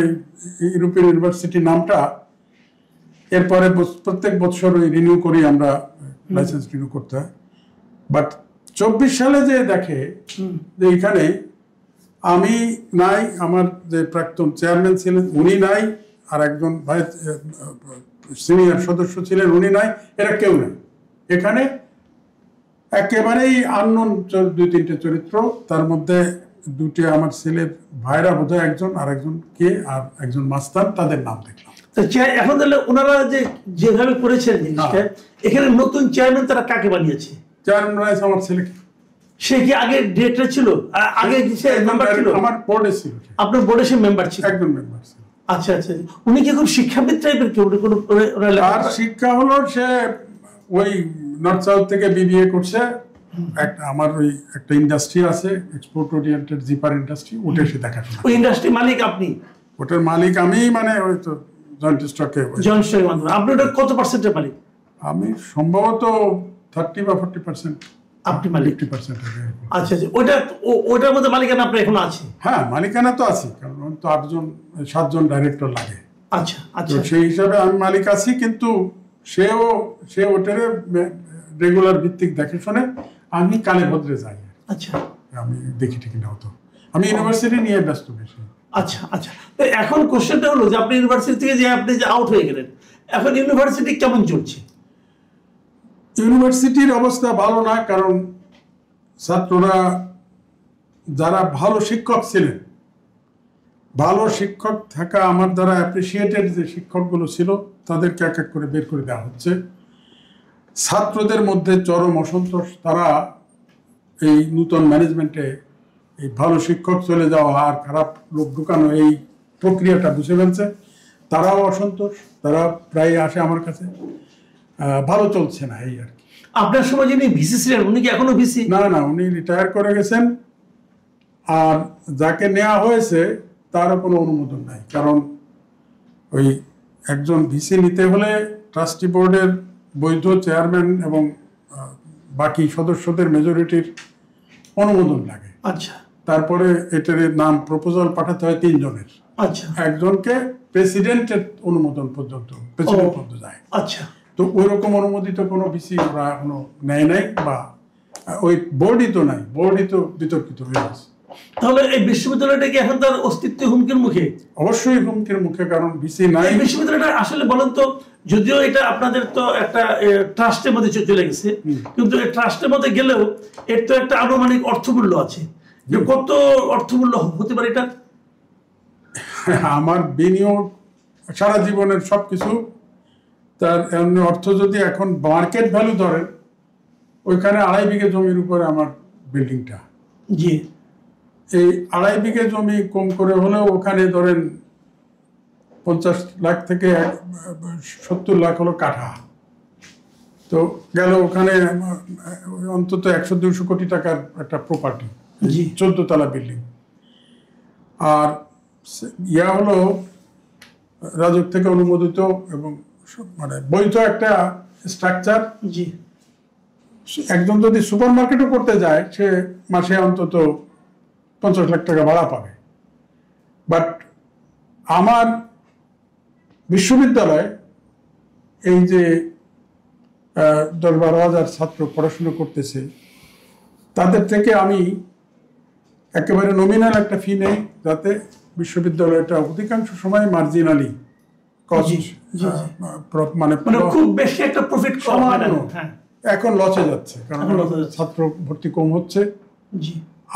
ইউরোপিয়ান ইউনিভার্সিটি নামটা, এরপরে প্রত্যেক বছর ওই রিনিউ করি আমরা, লাইসেন্স রিনিউ করতে হয়। বাট 24 সালে যে দেখে যে এখানে আমি নাই, আমার যে প্রাক্তন চেয়ারম্যান ছিলেন উনি নাই, আর একজন ভাইস সিনিয়র সদস্য ছিলেন উনি নাই, এরা কেউ নাই। এখানে একেবারেই আননোন 2-3টে চরিত্র, তার মধ্যে 2টে আমার ছেলের ভাইরা বোধহয়, একজন আর একজন কে, আর একজন মাস্তান, তাদের নাম দেখলাম। এখন তাহলে ওনারা যেভাবে করেছেন জিনিসটা, এখানে নতুন চেয়ারম্যান তারা কাকে বানিয়েছে? চেয়ারম্যান রাইস আমার ছেলেকে। সে কি আগে ডিরেক্টর ছিল? আগে মেম্বার ছিল? আমার বোর্ডে ছিল। আপনার বোর্ডে সে মেম্বার ছিল? একজন মেম্বার ছিল। আচ্ছা আচ্ছা, উনি কি খুব শিক্ষাবিদ টাইপের কেউ? তার শিক্ষা হলো, সে ওই নর্থ সাউথ থেকে বিবিএ করছে। আমার ওই একটা ইন্ডাস্ট্রি আছে, এক্সপোর্ট ওরিয়েন্টেড জিপার ইন্ডাস্ট্রি, ওটা সে দেখাশোনা। ওই ইন্ডাস্ট্রি মালিক আপনি? ওটার মালিক আমি, মানে ওই তো জয়েন্ট স্টকে। আপনি ওটার কত পার্সেন্টের মালিক? আমি সম্ভবত 30 বা 40%। আপনি মালিক 50%। আচ্ছা আচ্ছা, ওটার মধ্যে মালিকানা আপনার এখন আছে? হ্যাঁ, মালিকানা তো আছে, কারণ তো 7জন ডাইরেক্টর লাগে। আচ্ছা আচ্ছা, সেই হিসাবে আমি মালিক আছি, কিন্তু সে ওটারে রেগুলার ভিত্তিক দেখে শুনে, আমি কালে ভদ্রে যাই। আচ্ছা, আমি দেখি ঠিক না হতো, আমি ইউনিভার্সিটি নিয়ে ব্যস্ত বেশি। আচ্ছা আচ্ছা, তো এখন কোশ্চেনটা হলো যে আপনি ইউনিভার্সিটি থেকে আপনি আউট হয়ে গেলেন, এখন ইউনিভার্সিটি কেমন চলছে? ইউনিভার্সিটির অবস্থা ভালো না, কারণ ছাত্ররা যারা ভালো শিক্ষক ছিলেন, ভালো শিক্ষক থাকা আমার দ্বারা অ্যাপ্রিসিয়েটেড যে শিক্ষকগুলো ছিল, তাদেরকে এক এক করে বের করে দেওয়া হচ্ছে। ছাত্রদের মধ্যে চরম অসন্তোষ, তারা এই নূতন ম্যানেজমেন্টে এই ভালো শিক্ষক চলে যাওয়া আর খারাপ লোক ঢুকানো, এই প্রক্রিয়াটা বুঝে ফেলছে। তারাও অসন্তোষ, তারা প্রায় আসে আমার কাছে, ভালো চলছে না এই আর কি। আপনার সময় যিনি ভিসি ছিলেন, উনি কি এখনো ভিসি? না, উনি রিটায়ার করে গেছেন, আর যাকে নেওয়া হয়েছে তারও কোনো অনুমোদন নাই। কারণ ওই একজন ভিসি নিতে হলে ট্রাস্টি বোর্ডের বৈধ চেয়ারম্যান এবং বাকি সদস্যদের মেজরিটির অনুমোদন লাগে। আচ্ছা, তারপরে এটার নাম প্রপোজাল পাঠাতে হয় 3 জনের। আচ্ছা, একজনকে প্রেসিডেন্টের অনুমোদন পর্যন্ত, প্রেসিডেন্ট পর্যন্ত যায়। আচ্ছা, তো ওই রকম অনুমোদিত কোনো ভিসি ওরা এখনো নেয় নাই, বা ওই বোর্ডই তো নাই, বোর্ডই তো বিতর্কিত হয়ে গেছে। তাহলে এই বিশ্ববিদ্যালয়টা কি এখন তার অস্তিত্ব হুমকির মুখে? অবশ্যই হুমকির মুখে, কারণ ভিসি নাই। বিশ্ববিদ্যালয়টা আসলে বলেন তো, যদিও এটা আপনাদের তো একটা ট্রাস্টের মধ্যে চলে গেছে, কিন্তু এই ট্রাস্টের মধ্যে গেলেও এর তো একটা আনুমানিক অর্থমূল্য আছে। কত অর্থমূল্য হতে পারে এটা? আমার বিনিয়োগ সারা জীবনের সবকিছু, তার অর্থ যদি এখন মার্কেট ভ্যালু ধরেন, ওইখানে 2.5 বিঘে জমির উপরে আমার বিল্ডিংটা। জি, এই 2.5 বিঘে জমি কম করে হলেও ওখানে ধরেন 50 লাখ থেকে 70 লাখ হলো কাঠা। তো গেল ওখানে অন্তত 100-200 কোটি টাকার একটা প্রপার্টি, 14 তলা বিল্ডিং। আর হলো রাজক থেকে অনুমোদিত এবং মানে বৈধ একটা স্ট্রাকচার। জি, একজন যদি সুপার মার্কেটও করতে যায়, সে মাসে অন্তত 50 লাখ টাকা ভাড়া পাবে। বাট আমার বিশ্ববিদ্যালয় এই যে 10-12 হাজার ছাত্র পড়াশোনা করতেছে, তাদের থেকে আমি একেবারে নমিনাল একটা ফি নেই, যাতে বিশ্ববিদ্যালয়টা অধিকাংশ সময় মার্জিনালি মানে খুব বেশি একটা প্রফিট সামান্য, এখন লসে যাচ্ছে কারণ ছাত্র ভর্তি কম হচ্ছে।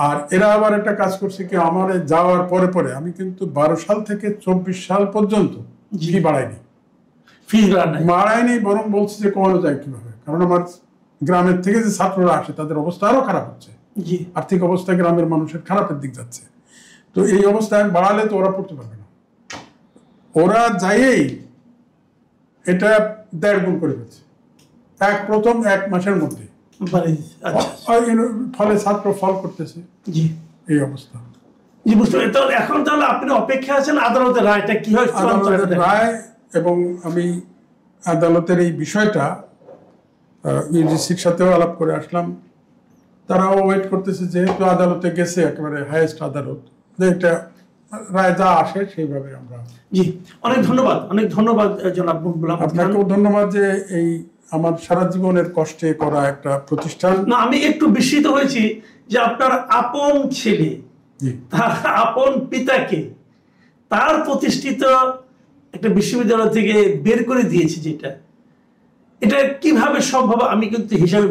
আর এরা আবার একটা কাজ করছে কি, আমার যাওয়ার পরে পরে আমি কিন্তু 12 সাল থেকে 24 সাল পর্যন্ত ফি বাড়াইনি, বরং বলছি যে কমানো যায় কিভাবে, কারণ আমার গ্রামের থেকে যে ছাত্ররা আসে তাদের অবস্থা আরো খারাপ হচ্ছে, আর্থিক অবস্থা গ্রামের মানুষের খারাপের দিক যাচ্ছে। তো এই অবস্থায় বাড়ালে তো ওরা পড়তে পারবে না, ওরা যাইয়েই এটা 1.5 গুণ করে ফেলছে প্রথম 1 মাসের মধ্যে, ফলে ছাত্র ফল করতেছে এই অবস্থা। এখন তাহলে আপনি অপেক্ষা আছেন আদালতের রায়টা কি হয়, আদালতের রায়। এবং আমি আদালতের এই বিষয়টা ইউজিসির সাথেও আলাপ করে আসলাম, তারাও ওয়েট করতেছে, যেহেতু আদালতে গেছে একেবারে হাইয়েস্ট আদালত, এটা রায় যা আসে সেইভাবে আমরা। জি, অনেক ধন্যবাদ, অনেক ধন্যবাদ জনাব মকবুল আহমেদ। আপনাকেও ধন্যবাদ যে এই আমার সারা জীবনের কষ্টে করা একটা প্রতিষ্ঠান। না, আমি একটু বিস্মিত হয়েছি যে আপনার আপন ছেলে তার আপন পিতাকে তার প্রতিষ্ঠিত একটা বিশ্ববিদ্যালয় থেকে বের করে দিয়েছে, যেটা এটা কিভাবে সম্ভব আমি কিন্তু হিসাবে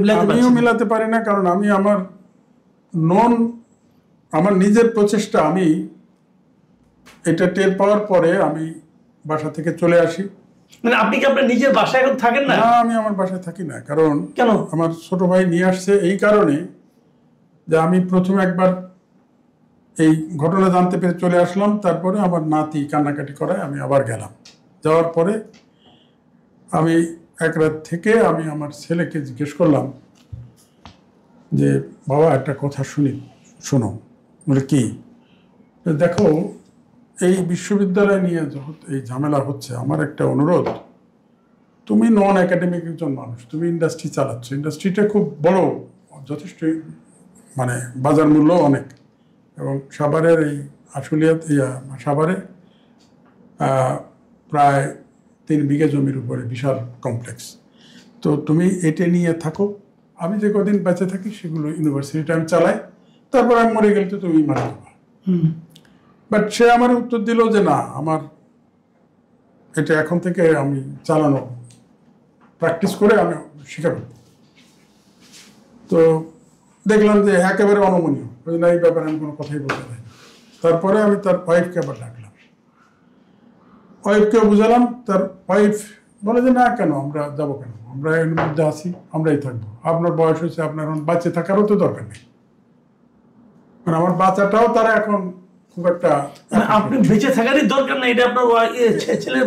মিলাতে পারি না, কারণ আমি আমার নিজের প্রচেষ্টা, আমি এটা টের পাওয়ার পরে আমি বাসা থেকে চলে আসি। মানে আপনি কি আপনার নিজের বাসায় এখন থাকেন না? না, আমি আমার বাসায় থাকি না, কারণ কেন? আমার ছোট ভাই নিয়ে আসছে এই কারণে যে আমি প্রথমে একবার এই ঘটনা জানতে পেরে চলে আসলাম, তারপরে আমার নাতি কান্নাকাটি করায় আমি আবার গেলাম। যাওয়ার পরে আমি এক রাত থেকে আমি আমার ছেলেকে জিজ্ঞেস করলাম যে বাবা একটা কথা শোনো। বলে কি? দেখো, এই বিশ্ববিদ্যালয় নিয়ে যখন এই ঝামেলা হচ্ছে, আমার একটা অনুরোধ, তুমি নন একাডেমিক একজন মানুষ, তুমি ইন্ডাস্ট্রি চালাচ্ছ, ইন্ডাস্ট্রিটা খুব বড়, যথেষ্ট মানে বাজার মূল্য অনেক, এবং সাভারের এই সাভারে প্রায় 3 বিঘা জমির উপরে বিশাল কমপ্লেক্স। তো তুমি এটা নিয়ে থাকো, আমি যে কদিন বেঁচে থাকি সেগুলো ইউনিভার্সিটিটা আমি চালাই, তারপর আমি মরে গেলে তো তুমি মারা যাবা। বাট সে আমার উত্তর দিল যে না, আমার এটা এখন থেকে আমি চালানো প্র্যাকটিস করে আমি শিখাবো। তো দেখলাম যে একেবারে অনমনীয়, না, এই ব্যাপারে আমি কোনো কথাই বলতে পারি না। তারপরে আমি তার ওয়াইফকে আবার ডাকলাম, ওয়াইফকেও বুঝালাম, তার ওয়াইফ বলে যে না, কেন আমরা যাবো, কেন আমরা এর মধ্যে আছি, আমরাই থাকবো, আপনার বয়স হয়েছে, আপনার এখন বাঁচে থাকারও তো দরকার নেই। মানে আমার বাচ্চাটাও তারা এখন খুব একটা, আপনি বেঁচে থাকারই দরকার নেই, এটা আপনার ছেলের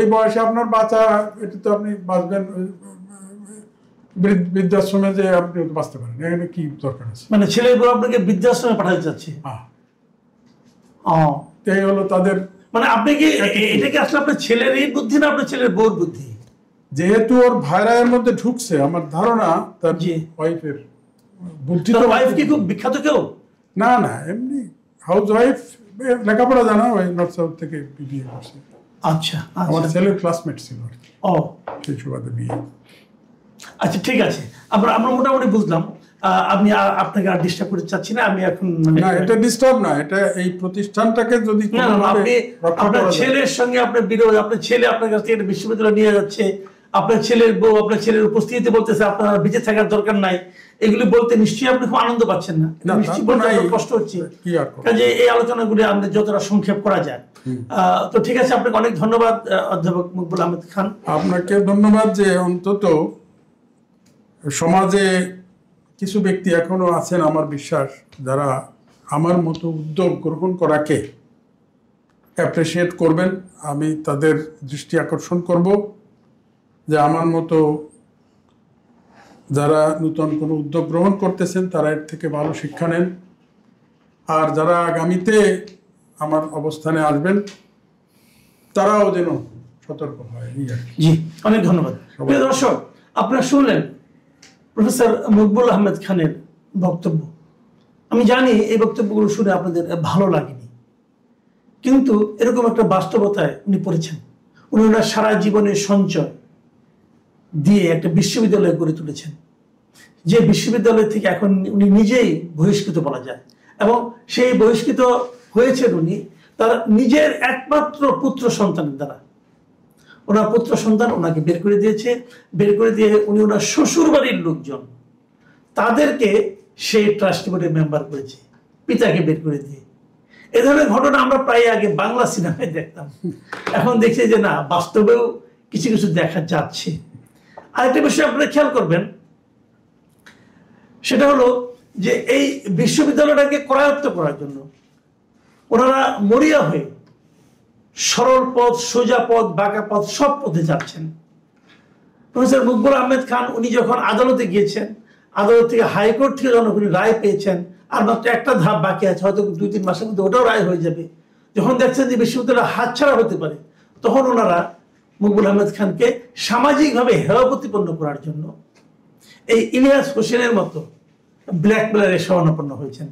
এই বয়সে আপনার বাচ্চা, এটা তো আপনি বাঁচবেন বৃদ্ধাশ্রমে, যে আপনি বাঁচতে পারেন, এখানে কি দরকার আছে? মানে ছেলের বউ আপনাকে বৃদ্ধাশ্রমে পাঠাতে যাচ্ছে? এই হলো তাদের। মানে আপনি কি এটা কি আসলে আপনার ছেলের এই বুদ্ধি না আপনার ছেলের বউর বুদ্ধি? যেহেতু ওর ভাইরা এর মধ্যে ঢুকছে, আমার ধারণা তার ওয়াইফের বুদ্ধি। ওয়াইফ কি খুব বিখ্যাত কেউ? না, এমনি হাউস ওয়াইফ, লেখাপড়া জানা, ওই নর্থ সাউথ থেকে বিয়ে করছে। আচ্ছা, আমার ছেলের ক্লাসমেট ছিল আর কি। সেই সুবাদে বিয়ে। আচ্ছা, ঠিক আছে, আমরা মোটামুটি বুঝলাম। আমি আপনাকে আর ডিস্টার্ব করতে চাচ্ছি না। আমি এখন না, এটা ডিস্টার্ব না, এটা এই প্রতিষ্ঠানটাকে যদি আপনার ছেলের সঙ্গে আপনার বিরোধ, আপনার ছেলে আপনার কাছ থেকে বিশ্ববিদ্যালয় নিয়ে যাচ্ছে, আপনার ছেলের বউ আপনার ছেলের উপস্থিতিতে বলতেছে আপনার বেঁচে থাকার দরকার নাই, এগুলি বলতে নিশ্চয়ই আপনি খুব আনন্দ পাচ্ছেন না? নিশ্চয়ই বলতে কষ্ট হচ্ছে। কাজে এই আলোচনাগুলি আমাদের যতটা সংক্ষেপ করা যায়। তো ঠিক আছে, আপনাকে অনেক ধন্যবাদ অধ্যাপক মকবুল আহমেদ খান। আপনাকে ধন্যবাদ যে অন্তত সমাজে কিছু ব্যক্তি এখনো আছেন, আমার বিশ্বাস, যারা আমার মতো উদ্যোগ গ্রহণ করাকে অ্যাপ্রিসিয়েট করবেন। আমি তাদের দৃষ্টি আকর্ষণ করব যে আমার মতো যারা নতুন কোনো উদ্যোগ গ্রহণ করতেছেন তারা এর থেকে ভালো শিক্ষা নেন, আর যারা আগামীতে আমার অবস্থানে আসবেন তারাও যেন সতর্ক হয়। জি, অনেক ধন্যবাদ। প্রিয় দর্শক, আপনারা শুনলেন প্রফেসর মকবুল আহমেদ খানের বক্তব্য। আমি জানি এই বক্তব্যগুলো শুনে আপনাদের ভালো লাগেনি, কিন্তু এরকম একটা বাস্তবতায় উনি পড়েছেন। উনি ওনার সারা জীবনের সঞ্চয় দিয়ে একটা বিশ্ববিদ্যালয় গড়ে তুলেছেন, যে বিশ্ববিদ্যালয় থেকে এখন উনি নিজেই বহিষ্কৃত বলা যায়, এবং সেই বহিষ্কৃত হয়েছেন উনি তার নিজের একমাত্র পুত্র সন্তানের দ্বারা। ওনার পুত্র সন্তান ওনাকে বের করে দিয়েছে, বের করে দিয়ে উনি ওনার শ্বশুর বাড়ির লোকজন তাদেরকে সেই ট্রাস্টি বোর্ডের মেম্বার করেছে, পিতাকে বের করে দিয়ে। এ ধরনের ঘটনা আমরা প্রায় আগে বাংলা সিনেমায় দেখতাম, এখন দেখছি যে না, বাস্তবেও কিছু কিছু দেখা যাচ্ছে। আরেকটা বিষয় আপনারা খেয়াল করবেন, সেটা হলো যে এই বিশ্ববিদ্যালয়টাকে করায়ত্ত করার জন্য ওনারা মরিয়া হয়ে সরল পথ, সোজা পথ, বাঁকা পথ সব পথে যাচ্ছেন। প্রফেসর মকবুল আহমেদ খান উনি যখন আদালতে গিয়েছেন, আদালত থেকে হাইকোর্ট থেকে যখন উনি রায় পেয়েছেন, আর মাত্র একটা ধাপ বাকি আছে, হয়তো 2-3 মাসের মধ্যে ওটাও রায় হয়ে যাবে, যখন দেখছেন যে বিশ্ববিদ্যালয় হাতছাড়া হতে পারে, তখন ওনারা মকবুল আহমেদ খানকে সামাজিকভাবে হেয় প্রতিপন্ন করার জন্য এই ইলিয়াস হোসেনের মতো ব্ল্যাকমেলারে শরণাপন্ন হয়েছেন।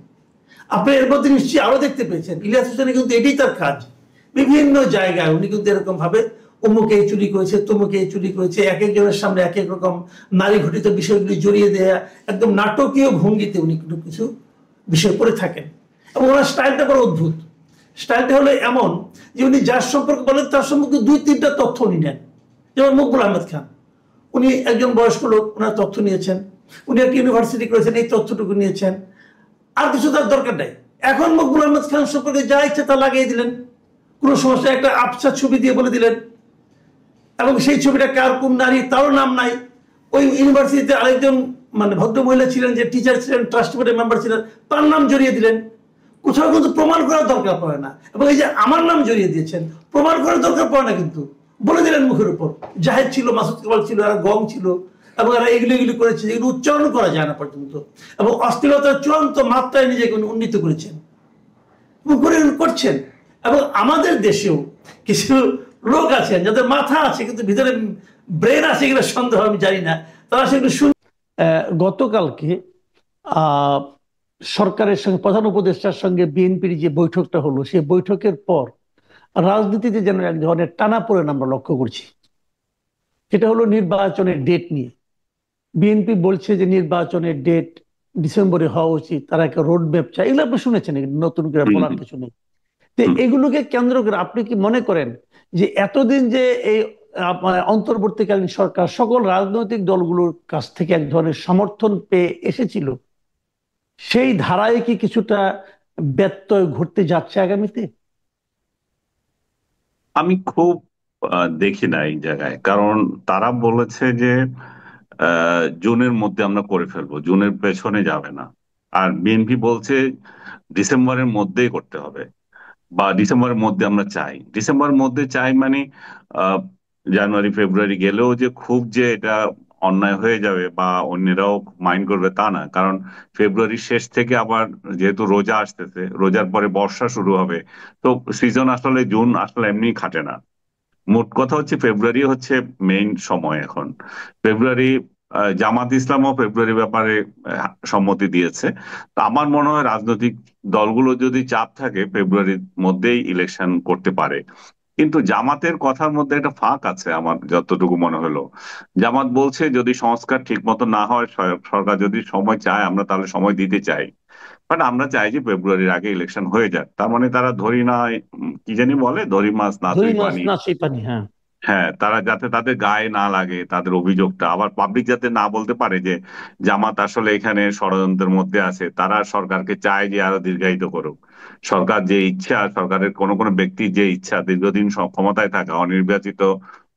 আপনি এর মধ্যে নিশ্চয়ই আরো দেখতে পেয়েছেন, ইলিয়াস হোসেনের কিন্তু এটাই তার কাজ। বিভিন্ন জায়গায় উনি কিন্তু এরকম ভাবে অমুকে এই চুরি করেছে, তমুকে এই চুরি করেছে, এক একজনের সামনে এক এক রকম নারী ঘটিত বিষয়গুলি জড়িয়ে দেয়া, একদম নাটকীয় ভঙ্গিতে উনি কিন্তু কিছু বিষয় করে থাকেন। এবং ওনার স্টাইলটা বড় অদ্ভুত। স্টাইলটা হলো এমন যে উনি যার সম্পর্কে বলেন তার সম্পর্কে 2-3টা তথ্য উনি নেন। যেমন মকবুল আহমেদ খান, উনি একজন বয়স্ক লোক, ওনার তথ্য নিয়েছেন, উনি একটা ইউনিভার্সিটি করেছেন, এই তথ্যটুকু নিয়েছেন, আর কিছু তার দরকার নাই। এখন মকবুল আহমেদ খান সম্পর্কে যা ইচ্ছে তা লাগিয়ে দিলেন, কোনো সমস্যা, একটা আবছা ছবি দিয়ে বলে দিলেন, এবং সেই ছবিটা কার, কোন নারী তারও নাম নাই। ওই ইউনিভার্সিটিতে আরেকজন মানে ভদ্র মহিলা ছিলেন, যে টিচার ছিলেন, ট্রাস্টি বোর্ডের মেম্বার ছিলেন, তার নাম জড়িয়ে দিলেন। কোথাও কিন্তু প্রমাণ করার দরকার পড়ে না। এবং এই যে আমার নাম জড়িয়ে দিয়েছেন, প্রমাণ করার দরকার পড়ে না, কিন্তু বলে দিলেন মুখের উপর। জাহেদ ছিল, মাসুদ কেবল ছিল, আর গং ছিল, এবং এরা এগুলি এগুলি করেছে যেগুলো উচ্চারণ করা যায় না পর্যন্ত, এবং অশ্লীলতার চূড়ান্ত মাত্রায় নিজেকে উন্নীত করেছেন এবং করছেন। এবং আমাদের দেশেও কিছু লোক আছেন যাদের মাথা আছে কিন্তু ভিতরে ব্রেন আছে কিনা সন্দেহ, আমি জানি না, তারা সেগুলো শুন। গতকালকে সরকারের সঙ্গে, প্রধান উপদেষ্টার সঙ্গে বিএনপির যে বৈঠকটা হলো, সেই বৈঠকের পর রাজনীতিতে যেন এক ধরনের টানাপোড়েন আমরা লক্ষ্য করছি। সেটা হলো নির্বাচনের ডেট নিয়ে। বিএনপি বলছে যে নির্বাচনের ডেট ডিসেম্বরে হওয়া উচিত, তারা একটা রোড ম্যাপ চায়। এগুলো আপনি শুনেছেন, নতুন করে বলার কিছু নেই। তো এগুলোকে কেন্দ্র করে আপনি কি মনে করেন যে এতদিন যে এই অন্তর্বর্তীকালীন সরকার সকল রাজনৈতিক দলগুলোর কাছ থেকে এক ধরনের সমর্থন পেয়ে এসেছিল, সেই ধারায় কি কিছুটা ব্যত্যয় ঘটতে যাচ্ছে আগামীতে? আমি খুব দেখি না এই জায়গায়, কারণ তারা বলেছে যে জুনের মধ্যে আমরা করে ফেলবো, জুনের পেছনে যাবে না। আর বিএনপি বলছে ডিসেম্বরের মধ্যেই করতে হবে, বা ডিসেম্বরের মধ্যে আমরা চাই। ডিসেম্বরের মধ্যে চাই মানে আহ, জানুয়ারি ফেব্রুয়ারি গেলেও যে খুব যে এটা অন্যায় হয়ে যাবে বা অন্যরাও মাইন্ড করবে তা না, কারণ ফেব্রুয়ারির শেষ থেকে আবার যেহেতু রোজা আসতেছে, রোজার পরে বর্ষা শুরু হবে, তো সিজন আসলে জুন আসলে এমনি খাটে না। মোট কথা হচ্ছে ফেব্রুয়ারি হচ্ছে মেইন সময় এখন। ফেব্রুয়ারি জামাত ইসলামও ফেব্রুয়ারি ব্যাপারে সম্মতি দিয়েছে। তো আমার মনে হয় রাজনৈতিক দলগুলো যদি চাপ থাকে ফেব্রুয়ারির মধ্যেই ইলেকশন করতে পারে। কিন্তু জামাতের কথার মধ্যে একটা ফাঁক আছে আমার যতটুকু মনে হলো। জামাত বলছে যদি সংস্কার ঠিক মতো না হয়, সরকার যদি সময় চায়, আমরা তাহলে সময় দিতে চাই, বাট আমরা চাই যে ফেব্রুয়ারির আগে ইলেকশন হয়ে যাক। তার মানে তারা ধরি না, কি জানি বলে, ধরি মাছ না দুই তুই মাস পানি। না সেই পানি, হ্যাঁ। হ্যাঁ, তারা যাতে তাদের গায়ে না লাগে তাদের অভিযোগটা, আবার পাবলিক যাতে না বলতে পারে যে জামাত আসলে এখানে ষড়যন্ত্রের মধ্যে আছে। তারা সরকারকে চায় যে আরো দীর্ঘায়িত করুক। সরকার যে ইচ্ছা, সরকারের কোনো কোনো ব্যক্তির যে ইচ্ছা দীর্ঘদিন ক্ষমতায় থাকা, অনির্বাচিত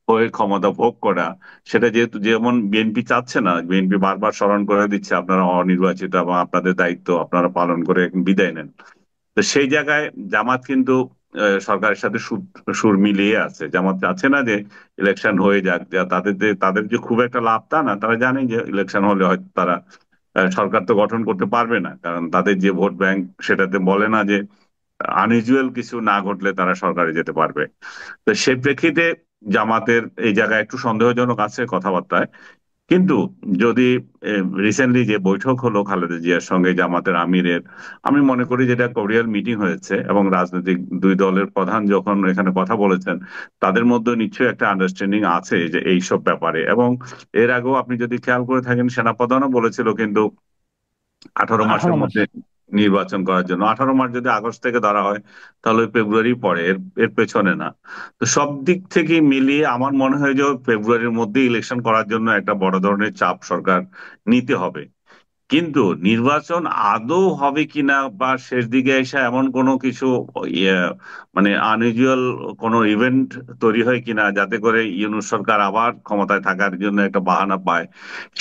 হয়ে ক্ষমতা ভোগ করা, সেটা যেহেতু যেমন বিএনপি চাচ্ছে না, বিএনপি বারবার স্মরণ করে দিচ্ছে আপনারা অনির্বাচিত এবং আপনাদের দায়িত্ব আপনারা পালন করে বিদায় নেন। তো সেই জায়গায় জামাত কিন্তু সরকারের সাথে সুর মিলিয়ে আছে। জামাত চাচ্ছে না যে ইলেকশন হয়ে যাক, তাদের যে খুব একটা লাভ তা না। তারা জানে যে ইলেকশন হলে হয়তো তারা সরকার তো গঠন করতে পারবে না, কারণ তাদের যে ভোট ব্যাংক সেটাতে বলে না যে আনইউজুয়াল কিছু না ঘটলে তারা সরকারে যেতে পারবে। তো সেই প্রেক্ষিতে জামাতের এই জায়গায় একটু সন্দেহজনক আছে কথাবার্তায়। কিন্তু যদি রিসেন্টলি যে বৈঠক হলো খালেদা জিয়ার সঙ্গে জামাতের আমিরের, আমি মনে করি যেটা কোরিয়াল মিটিং হয়েছে এবং রাজনৈতিক দুই দলের প্রধান যখন এখানে কথা বলেছেন, তাদের মধ্যে নিশ্চয়ই একটা আন্ডারস্ট্যান্ডিং আছে যে এইসব ব্যাপারে। এবং এর আগেও আপনি যদি খেয়াল করে থাকেন, সেনাপ্রধানও বলেছিল কিন্তু 18 মাসের 18 মাস। মধ্যে নির্বাচন করার জন্য। 18 মার্চ যদি আগস্ট থেকে ধরা হয় তাহলে ফেব্রুয়ারি পরে, এর এর পেছনে না। তো সব দিক থেকে মিলিয়ে আমার মনে হয় যে ফেব্রুয়ারির মধ্যে ইলেকশন করার জন্য একটা বড় ধরনের চাপ সরকার নিতে হবে। কিন্তু নির্বাচন আদৌ হবে কিনা বা শেষ দিকে এসে এমন কোনো কিছু ইয়ে মানে আনইউজুয়াল কোনো ইভেন্ট তৈরি হয় কিনা যাতে করে ইউনূস সরকার আবার ক্ষমতায় থাকার জন্য একটা বাহানা পায়,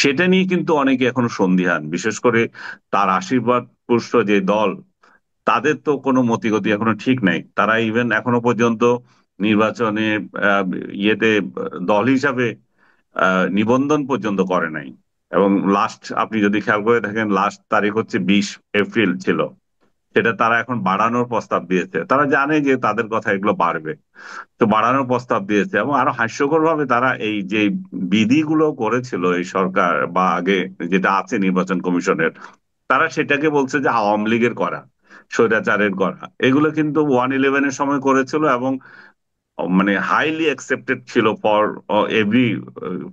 সেটা নিয়ে কিন্তু অনেকে এখনো সন্দিহান। বিশেষ করে তার আশীর্বাদ পুষ্ট যে দল, তাদের তো কোনো মতিগতি এখনো ঠিক নাই। তারা ইভেন এখনো পর্যন্ত নির্বাচনে আহ, ইয়েতে দল হিসাবে নিবন্ধন পর্যন্ত করে নাই। এবং লাস্ট আপনি যদি খেয়াল করে থাকেন, লাস্ট তারিখ হচ্ছে 20 এপ্রিল ছিল। সেটা তারা এখন বাড়ানোর প্রস্তাব দিয়েছে। তারা জানে যে তাদের কথা এগুলো বাড়বে, তো বাড়ানোর প্রস্তাব দিয়েছে। এবং আরো হাস্যকর ভাবে তারা এই যে বিধিগুলো করেছিল এই সরকার বা আগে যেটা আছে নির্বাচন কমিশনের, তারা সেটাকে বলছে যে আওয়ামী লীগের করা, স্বৈরাচারের করা। এগুলো কিন্তু 111-এর সময় করেছিল এবং মানে হাইলি অ্যাকসেপ্টেড ছিল ফর এভরি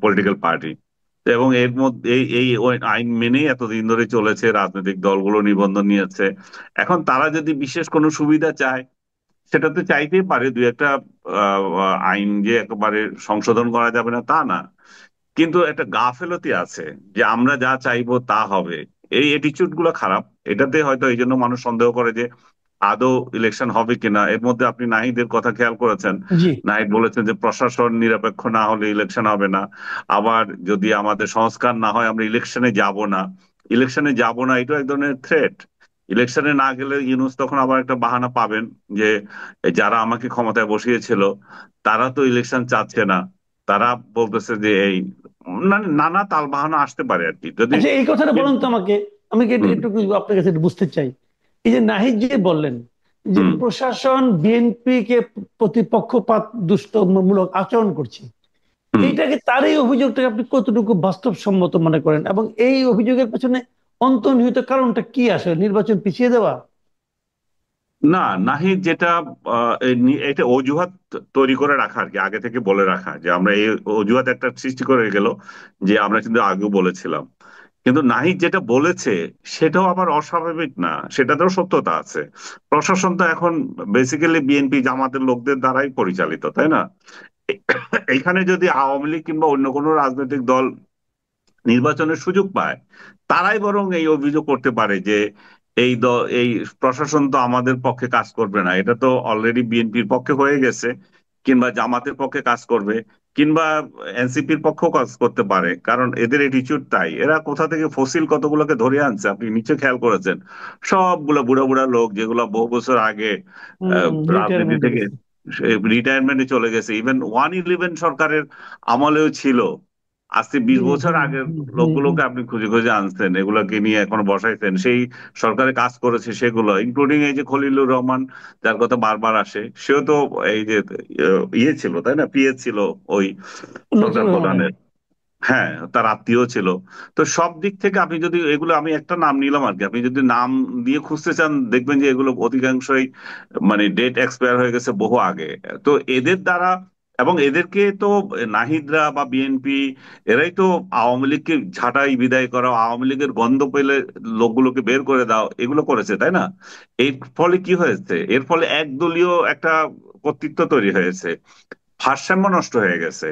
পলিটিক্যাল পার্টি। এবং এর মধ্যে এই ওই আইন মেনেই এতদিন ধরে চলেছে, রাজনৈতিক দলগুলো নিবন্ধন নিয়েছে। এখন তারা যদি বিশেষ কোনো সুবিধা চায়, সেটা তো চাইতেই পারে। দুই একটা আইন যে একেবারে সংশোধন করা যাবে না তা না, কিন্তু একটা গাফেলতি আছে যে আমরা যা চাইবো তা হবে। এই এটিচিউড গুলো খারাপ। এটাতে হয়তো এই জন্য মানুষ সন্দেহ করে যে আদৌ ইলেকশন হবে কিনা। এর মধ্যে আপনি নাহিদের কথা খেয়াল করেছেন, জি। নাহিদ বলেছেন যে প্রশাসন নিরপেক্ষ না হলে ইলেকশন হবে না। আবার যদি আমাদের সংস্কার না হয় আমরা ইলেকশনে যাব না। ইলেকশনে যাব না, এটা এক ধরনের থ্রেট। ইলেকশনে না গেলে ইউনূস তখন আবার একটা বাহানা পাবেন যে যারা আমাকে ক্ষমতায় বসিয়েছিল তারা তো ইলেকশন চাচ্ছে না। তারা বলতেছে যে এই নানা তাল বাহানা আসতে পারে আর কি যদি। আচ্ছা, এই কথাটা বলেন তো আমাকে, আমি কি হুম, একটু আপনার কাছে একটু বুঝতে চাই। এই যে নাহিদ যে বললেন যে হুম, প্রশাসন বিএনপি কে প্রতিপক্ষপাত দুষ্টমূলক আচরণ করছে, হুম। এইটাকে, তার এই অভিযোগটাকে আপনি কতটুকু বাস্তবসম্মত মনে করেন, এবং এই অভিযোগের পেছনে অন্তর্নিহিত কারণটা কি আসলে? নির্বাচন পিছিয়ে দেওয়া? না, নাহিদ যেটা এটা অজুহাত তৈরি করে রাখা আর কি, আগে থেকে বলে রাখা যে আমরা এই অজুহাত একটা সৃষ্টি করে গেল যে আমরা কিন্তু আগেও বলেছিলাম। কিন্তু নাহিদ যেটা বলেছে সেটাও আবার অস্বাভাবিক না, সেটাতেও সত্যতা আছে। প্রশাসন তো এখন বেসিক্যালি বিএনপি জামাতের লোকদের দ্বারাই পরিচালিত, তাই না? এ- এখানে যদি আওয়ামী লীগ কিংবা অন্য কোনো রাজনৈতিক দল নির্বাচনের সুযোগ পায়, তারাই বরং এই অভিযোগ করতে পারে যে এই প্রশাসন তো আমাদের পক্ষে কাজ করবে না, এটা তো অলরেডি বিএনপির পক্ষে হয়ে গেছে, কিংবা জামাতের পক্ষে কাজ করবে, কিংবা এনসিপির পক্ষেও কাজ করতে পারে। কারণ এদের অ্যাটিচিউড তাই। এরা কোথা থেকে ফসিল কতগুলোকে ধরে আনছে আপনি নিচে খেয়াল করেছেন? সবগুলো বুড়া বুড়া লোক যেগুলো বহু বছর আগে রাজনীতি রিটায়ারমেন্টে থেকে গেছে। রিটায়ারমেন্টে চলে গেছে। ইভেন 111 সরকারের আমলেও ছিল। আজকে 20 বছর আগের লোকগুলোকে আপনি খুঁজে খুঁজে আনছেন, এগুলোকে নিয়ে এখন বসাইছেন, সেই সরকারে কাজ করেছে সেগুলো, ইনক্লুডিং এই যে খলিলুর রহমান যার কথা বারবার আসে, সেও তো এই যে ইয়ে ছিল তাই না, পিএস ছিল ওই সরকার নজরুল রহমান। প্রধানের। হ্যাঁ, তার আত্মীয় ছিল। তো সব দিক থেকে আপনি যদি এগুলো, আমি একটা নাম নিলাম আর কি, আপনি যদি নাম দিয়ে খুঁজতে চান দেখবেন যে এগুলো অধিকাংশই মানে ডেট এক্সপায়ার হয়ে গেছে বহু আগে। তো এদের দ্বারা, এবং এদেরকে তো নাহিদরা বা বিএনপি এরাই তো আওয়ামী লীগকে ঝাঁটাই বিদায় করা, আওয়ামী লীগের গন্ধ পেলে লোকগুলোকে বের করে দাও, এগুলো করেছে তাই না? এর ফলে কি হয়েছে? এর ফলে একদলীয় একটা কর্তৃত্ব তৈরি হয়েছে, ভারসাম্য নষ্ট হয়ে গেছে।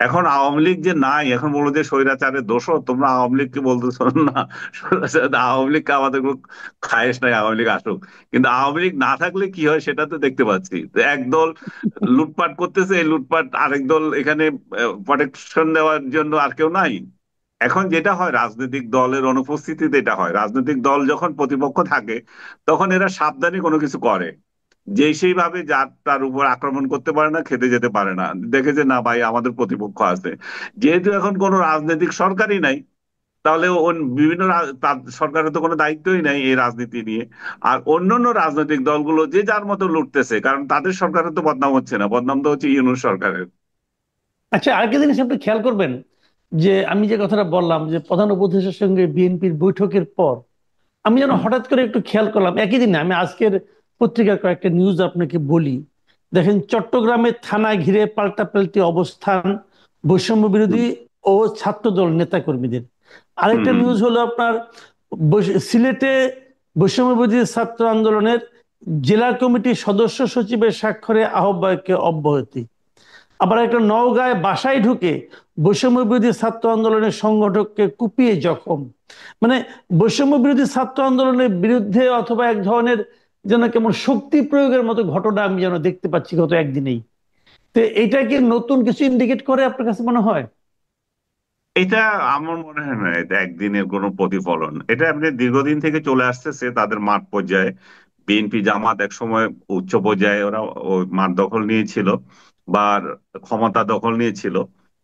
এখন আওয়ামী লীগ যে নাই, এখন বলো যে স্বৈরাচারের দোষও তোমরা আওয়ামী লীগকে বলতেছো না, আওয়ামী লীগকে আমাদের কোনো খায়েশ নাই, আওয়ামী লীগ আসুক। কিন্তু আওয়ামী লীগ না থাকলে কি হয় সেটা তো দেখতে পাচ্ছি। তো একদল লুটপাট করতেছে, এই লুটপাট আরেক দল এখানে প্রোটেকশন দেওয়ার জন্য আর কেউ নাই। এখন যেটা হয়, রাজনৈতিক দলের অনুপস্থিতিতে এটা হয়, রাজনৈতিক দল যখন প্রতিপক্ষ থাকে তখন এরা সাবধানে কোনো কিছু করে, যে সেইভাবে যার তার উপর আক্রমণ করতে পারে না, খেতে যেতে পারে না, দেখে যে না ভাই আমাদের প্রতিপক্ষ আছে। যেহেতু এখন কোনো রাজনৈতিক সরকারই নাই, তাহলে বিভিন্ন তার সরকারের তো কোনো দায়িত্বই নাই এই রাজনীতি নিয়ে। আর অন্যান্য রাজনৈতিক দলগুলো যে যার মতো লুটতেছে, কারণ তাদের সরকারের তো বদনাম হচ্ছে না, বদনাম তো হচ্ছে ইউনূস সরকারের। আচ্ছা, আরেকটা জিনিস আপনি খেয়াল করবেন, যে আমি যে কথাটা বললাম যে প্রধান উপদেষ্টার সঙ্গে বিএনপির বৈঠকের পর আমি যেন হুম, হঠাৎ করে একটু খেয়াল করলাম একই দিনে, আমি আজকের পত্রিকার কয়েকটা নিউজ আপনাকে বলি। দেখেন, চট্টগ্রামে থানা ঘিরে পাল্টাপাল্টি অবস্থান বৈষম্য হুম, বিরোধী ও ছাত্রদল নেতাকর্মীদের। হুম, আরেকটা হুম, নিউজ হলো আপনার সিলেটে বৈষম্যবিরোধী ছাত্র আন্দোলনের জেলা কমিটির সদস্য সচিবের স্বাক্ষরে আহ্বায়ককে অব্যাহতি। আবার একটা নওগাঁয় বাসায় ঢুকে বৈষম্য বিরোধী ছাত্র আন্দোলনের সংগঠককে কুপিয়ে জখম। মানে বৈষম্য বিরোধী ছাত্র আন্দোলনের বিরুদ্ধে অথবা এক ধরনের যেন কেমন শক্তি প্রয়োগের মতো ঘটনা আমি যেন দেখতে পাচ্ছি গত একদিনেই। তো এটা কি নতুন কিছু ইন্ডিকেট করে আপনার কাছে মনে হয়? এটা আমার মনে হয় না এটা একদিনের কোনো প্রতিফলন। এটা আপনি দীর্ঘদিন থেকে চলে আসতেছে তাদের মাঠ পর্যায়ে। বিএনপি জামাত এক সময় উচ্চ পর্যায়ে ওরা ওই মাঠ দখল নিয়েছিল বা ক্ষমতা দখল নিয়েছিল,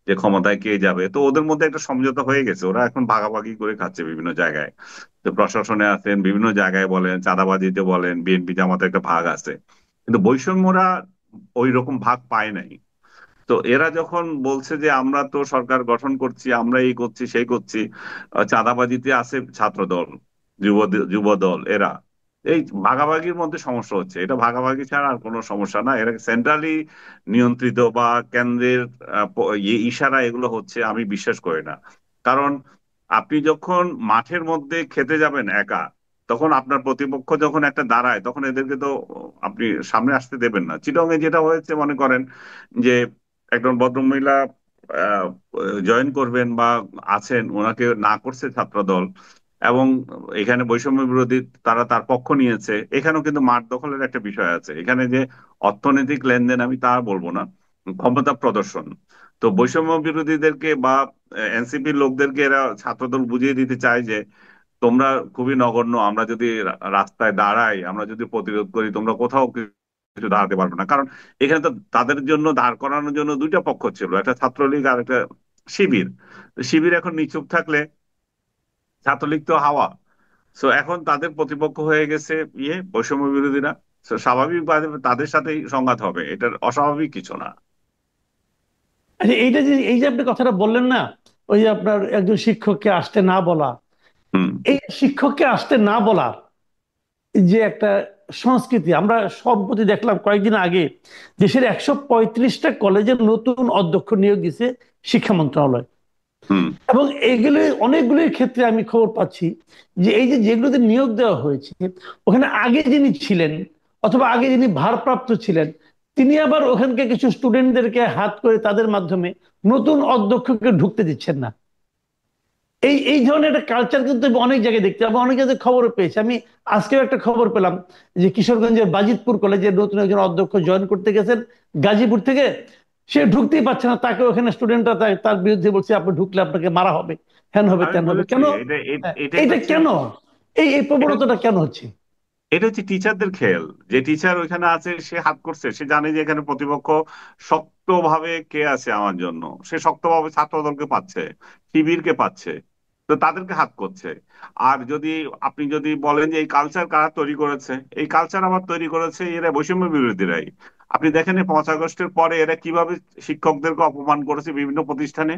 যে ক্ষমতায় কে যাবে। তো ওদের মধ্যে একটা সমঝোতা হয়ে গেছে, ওরা এখন ভাগাভাগি করে খাচ্ছে বিভিন্ন জায়গায়। তো প্রশাসনে আছেন, বিভিন্ন জায়গায় বলেন, চাঁদাবাজিতে বলেন, বিএনপি জামাতে একটা ভাগ আছে। কিন্তু বৈষম্যরা ওই রকম ভাগ পায় নাই। তো এরা যখন বলছে যে আমরা তো সরকার গঠন করছি, আমরা এই করছি সেই করছি, চাঁদাবাজিতে আছে ছাত্র দল, যুব যুব দল, এরা এই ভাগাভাগির মধ্যে সমস্যা হচ্ছে। এটা ভাগাভাগি ছাড়া আর কোনো সমস্যা না। এরা সেন্ট্রালি নিয়ন্ত্রিত বা কেন্দ্রের ইশারা এগুলো হচ্ছে, আমি বিশ্বাস করি না। কারণ আপনি যখন মাঠের মধ্যে খেতে যাবেন একা, তখন আপনার প্রতিপক্ষ যখন একটা দাঁড়ায়, তখন এদেরকে তো আপনি সামনে আসতে দেবেন না। চিটংয়ে যেটা হয়েছে মনে করেন যে একজন ভদ্রমহিলা জয়েন করবেন বা আছেন, ওনাকে না করছে ছাত্রদল, এবং এখানে বৈষম্য বিরোধী তারা তার পক্ষ নিয়েছে। এখানেও কিন্তু মাঠ দখলের একটা বিষয় আছে। এখানে যে অর্থনৈতিক লেনদেন আমি তা বলবো না, ক্ষমতা প্রদর্শন। তো বৈষম্য বিরোধীদেরকে বা এনসিপির লোকদেরকে এরা ছাত্রদল বুঝিয়ে দিতে চায় যে তোমরা খুবই নগণ্য, আমরা যদি রাস্তায় দাঁড়াই, আমরা যদি প্রতিরোধ করি, তোমরা কোথাও কিছু দাঁড়াতে পারবে না। কারণ এখানে তো তাদের জন্য দাঁড় করানোর জন্য দুইটা পক্ষ ছিল, একটা ছাত্রলীগ আর একটা শিবির। তো শিবির এখন নিচুপ থাকলে ছাত্রলীগ তো হাওয়া। সো এখন তাদের প্রতিপক্ষ হয়ে গেছে বৈষম্য বিরোধীরা। So স্বাভাবিকভাবে তাদের সাথেই সংঘাত হবে, এটার অস্বাভাবিক কিছু না। আচ্ছা, এইটা যে এই যে আপনি কথাটা বললেন না, ওই যে আপনার একজন শিক্ষককে আসতে না বলা, হুম। এই শিক্ষককে আসতে না বলার যে একটা সংস্কৃতি আমরা সম্প্রতি দেখলাম কয়েকদিন আগে, দেশের 135টা কলেজের নতুন অধ্যক্ষ নিয়োগ দিয়েছে শিক্ষা মন্ত্রণালয়। হুম। এবং এইগুলো অনেকগুলির ক্ষেত্রে আমি খবর পাচ্ছি যে এই যে যেগুলোতে নিয়োগ দেওয়া হয়েছে, ওখানে আগে যিনি ছিলেন অথবা আগে যিনি ভারপ্রাপ্ত ছিলেন, তিনি আবার ওখানকে কিছু স্টুডেন্টদেরকে হাত করে তাদের মাধ্যমে নতুন অধ্যক্ষকে ঢুকতে দিচ্ছেন না। এই এই ধরনের একটা কালচার কিন্তু আমি অনেক জায়গায় দেখতে, আমি অনেক জায়গায় খবরও পেয়েছি। আমি আজকেও একটা খবর পেলাম যে কিশোরগঞ্জের বাজিতপুর কলেজের নতুন একজন অধ্যক্ষ জয়েন করতে গেছেন গাজীপুর থেকে, সে ঢুকতেই পারছে না। তাকে ওখানে স্টুডেন্টরা তার বিরুদ্ধে বলছে আপনি ঢুকলে আপনাকে মারা হবে, হ্যান হবে, আমি ত্যান হবে। বলেছি কেন? এটা হ্যাঁ, এটাই এইটা হচ্ছে কেন? এই এটা প্রবণতাটা কেন হচ্ছে? এটা হচ্ছে টিচারদের খেল। যে টিচার ওইখানে আছে সে হাত করছে, সে জানে যে এখানে প্রতিপক্ষ শক্তভাবে কে আছে আমার জন্য, সে শক্তভাবে ছাত্রদলকে পাচ্ছে, শিবিরকে পাচ্ছে, তো তাদেরকে হাত করছে। আর যদি আপনি যদি বলেন যে এই কালচার কারা তৈরি করেছে, এই কালচার আবার তৈরি করেছে এরা বৈষম্য বিরোধীরাই। আপনি দেখেন 5 আগস্টের পরে এরা কিভাবে শিক্ষকদেরকে অপমান করেছে বিভিন্ন প্রতিষ্ঠানে,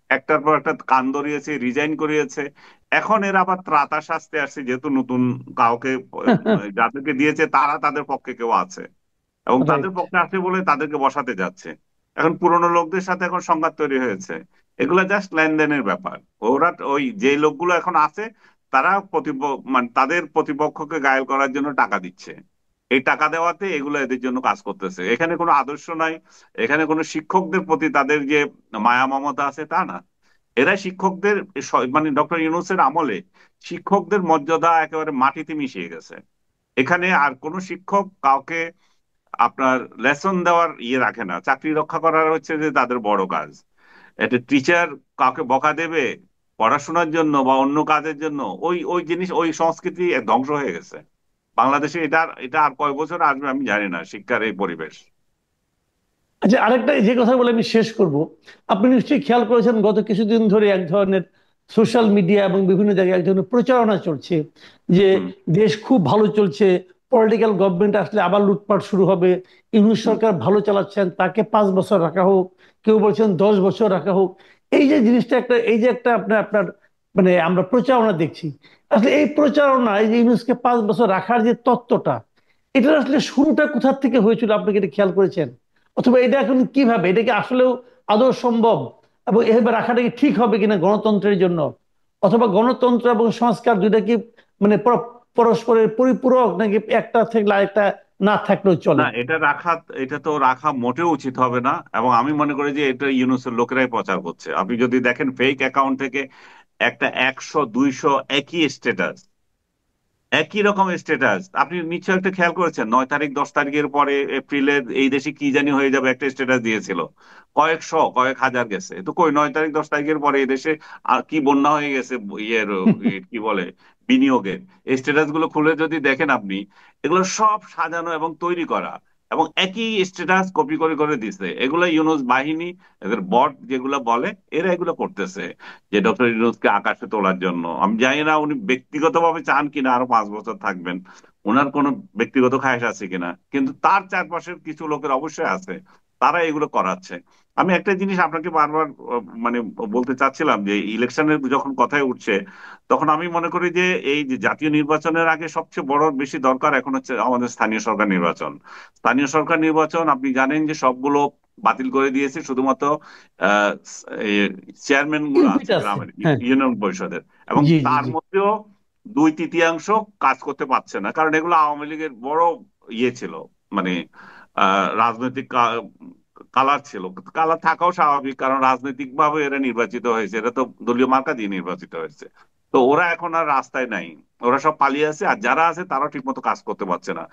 একটার পর একটা কান ধরিয়েছে, রিজাইন করিয়েছে। এখন এরা আবার ত্রাতা সাজতে আসছে, যেহেতু নতুন কাউকে যাদেরকে দিয়েছে তারা তাদের পক্ষে কেউ আছে, এবং তাদের রাইট। পক্ষে আছে বলে তাদেরকে বসাতে যাচ্ছে। এখন পুরনো লোকদের সাথে এখন সংঘাত তৈরি হয়েছে। এগুলা জাস্ট লেনদেনের ব্যাপার। ওরা ওই যে লোকগুলো এখন আছে, তারা মানে তাদের প্রতিপক্ষকে ঘায়েল করার জন্য টাকা দিচ্ছে। এই টাকা দেওয়াতে এগুলো এদের জন্য কাজ করতেছে। এখানে কোনো আদর্শ নাই, এখানে কোনো শিক্ষকদের প্রতি তাদের যে মায়া মমতা আছে তা না। এরা শিক্ষকদের মানে ডক্টর ইউনূসের আমলে শিক্ষকদের মর্যাদা একেবারে মাটিতে মিশিয়ে গেছে। এখানে আর কোন শিক্ষক কাউকে আপনার লেসন দেওয়ার রাখে না, চাকরি রক্ষা করার হচ্ছে যে তাদের বড় কাজ। একটা টিচার কাউকে বকা দেবে পড়াশোনার জন্য বা অন্য কাজের জন্য, ওই ওই জিনিস ওই সংস্কৃতি ধ্বংস হয়ে গেছে বাংলাদেশে। এটা আর কয় বছর আসবে আমি জানি না, শিক্ষার এই পরিবেশ। আচ্ছা, আরেকটা যে কথা বলে আমি শেষ করব, আপনি নিশ্চয়ই খেয়াল করেছেন গত কিছুদিন ধরে এক ধরনের সোশ্যাল মিডিয়া এবং বিভিন্ন জায়গায় এক ধরনের প্রচারণা চলছে যে হুম। দেশ খুব ভালো চলছে, পলিটিক্যাল গভর্নমেন্ট আসলে আবার লুটপাট শুরু হবে, ইউনূস হুম। সরকার ভালো চালাচ্ছেন, তাকে 5 বছর রাখা হোক, কেউ বলছেন 10 বছর রাখা হোক। এই যে জিনিসটা একটা, এই যে একটা আপনার আপনার মানে আমরা প্রচারণা দেখছি, আসলে এই প্রচারণা, এই যে ইউনূসকে 5 বছর রাখার যে তত্ত্বটা, এটার আসলে শুরুটা কোথা থেকে হয়েছিল আপনি কি এটা খেয়াল করেছেন? অথবা এটা এখন কিভাবে, এটা কি আসলেও আদৌ সম্ভব, এবং এভাবে রাখাটা কি ঠিক হবে কিনা গণতন্ত্রের জন্য? অথবা গণতন্ত্র এবং সংস্কার দুইটা কি মানে পরস্পরের পরিপূরক, নাকি একটা থাকলে আরেকটা না থাকলেও চলে? না, এটা তো রাখা মোটেও উচিত হবে না, এবং আমি মনে করি যে এটা ইউনুসের লোকেরাই প্রচার করছে। আপনি যদি দেখেন ফেক অ্যাকাউন্ট থেকে একটা 100 200 একই স্ট্যাটাস, একই রকম স্ট্যাটাস, আপনি নিশ্চয় একটা খেয়াল করেছেন 9 তারিখ 10 তারিখের পরে এপ্রিলের এই দেশে কি জানি হয়ে যাবে একটা স্ট্যাটাস দিয়েছিল, কয়েকশো কয়েক হাজার গেছে। তো কই 9 তারিখ 10 তারিখের পরে এই দেশে আর কি বন্যা হয়ে গেছে ইয়ের কি বলে বিনিয়োগের। এই স্ট্যাটাস গুলো খুলে যদি দেখেন আপনি, এগুলো সব সাজানো এবং তৈরি করা, এবং একই স্ট্যাটাস কপি করে করে দিচ্ছে। এগুলো ইউনুস বাহিনী, এদের বট যেগুলো বলে, এরা এগুলো করতেছে যে ডক্টর ইউনূসকে আকাশে তোলার জন্য। আমি জানি না উনি ব্যক্তিগতভাবে চান কিনা আরো 5 বছর থাকবেন, ওনার কোনো ব্যক্তিগত খায়েশ আছে কিনা, কিন্তু তার চারপাশের কিছু লোকের অবশ্যই আছে, তারা এগুলো করাচ্ছে। আমি একটা জিনিস আপনাকে বারবার মানে বলতে চাচ্ছিলাম যে ইলেকশনের যখন কথায় উঠছে, তখন আমি মনে করি যে এই যে জাতীয় নির্বাচনের আগে সবচেয়ে বড় বেশি দরকার এখন হচ্ছে আমাদের স্থানীয় সরকার নির্বাচন। স্থানীয় সরকার নির্বাচন আপনি জানেন যে সবগুলো বাতিল করে দিয়েছে, শুধুমাত্র চেয়ারম্যান গুলো আছে ইউপিতে আছে, গ্রামের হ্যাঁ। ইউনিয়ন পরিষদের, এবং জি জি তার জি। মধ্যেও 2/3 কাজ করতে পারছে না, কারণ এগুলো আওয়ামী লীগের বড় ইয়ে ছিল, মানে রাজনৈতিক কালার ছিল। কালার থাকাও স্বাভাবিক, কারণ রাজনৈতিক ভাবে এরা নির্বাচিত হয়েছে, এরা তো দলীয় মার্কা দিয়ে নির্বাচিত হয়েছে। তো ওরা এখন আর রাস্তায় নাই, ওরা সব পালিয়ে আছে, আর যারা আছে তারা ঠিকমতো কাজ করতে পারছে না।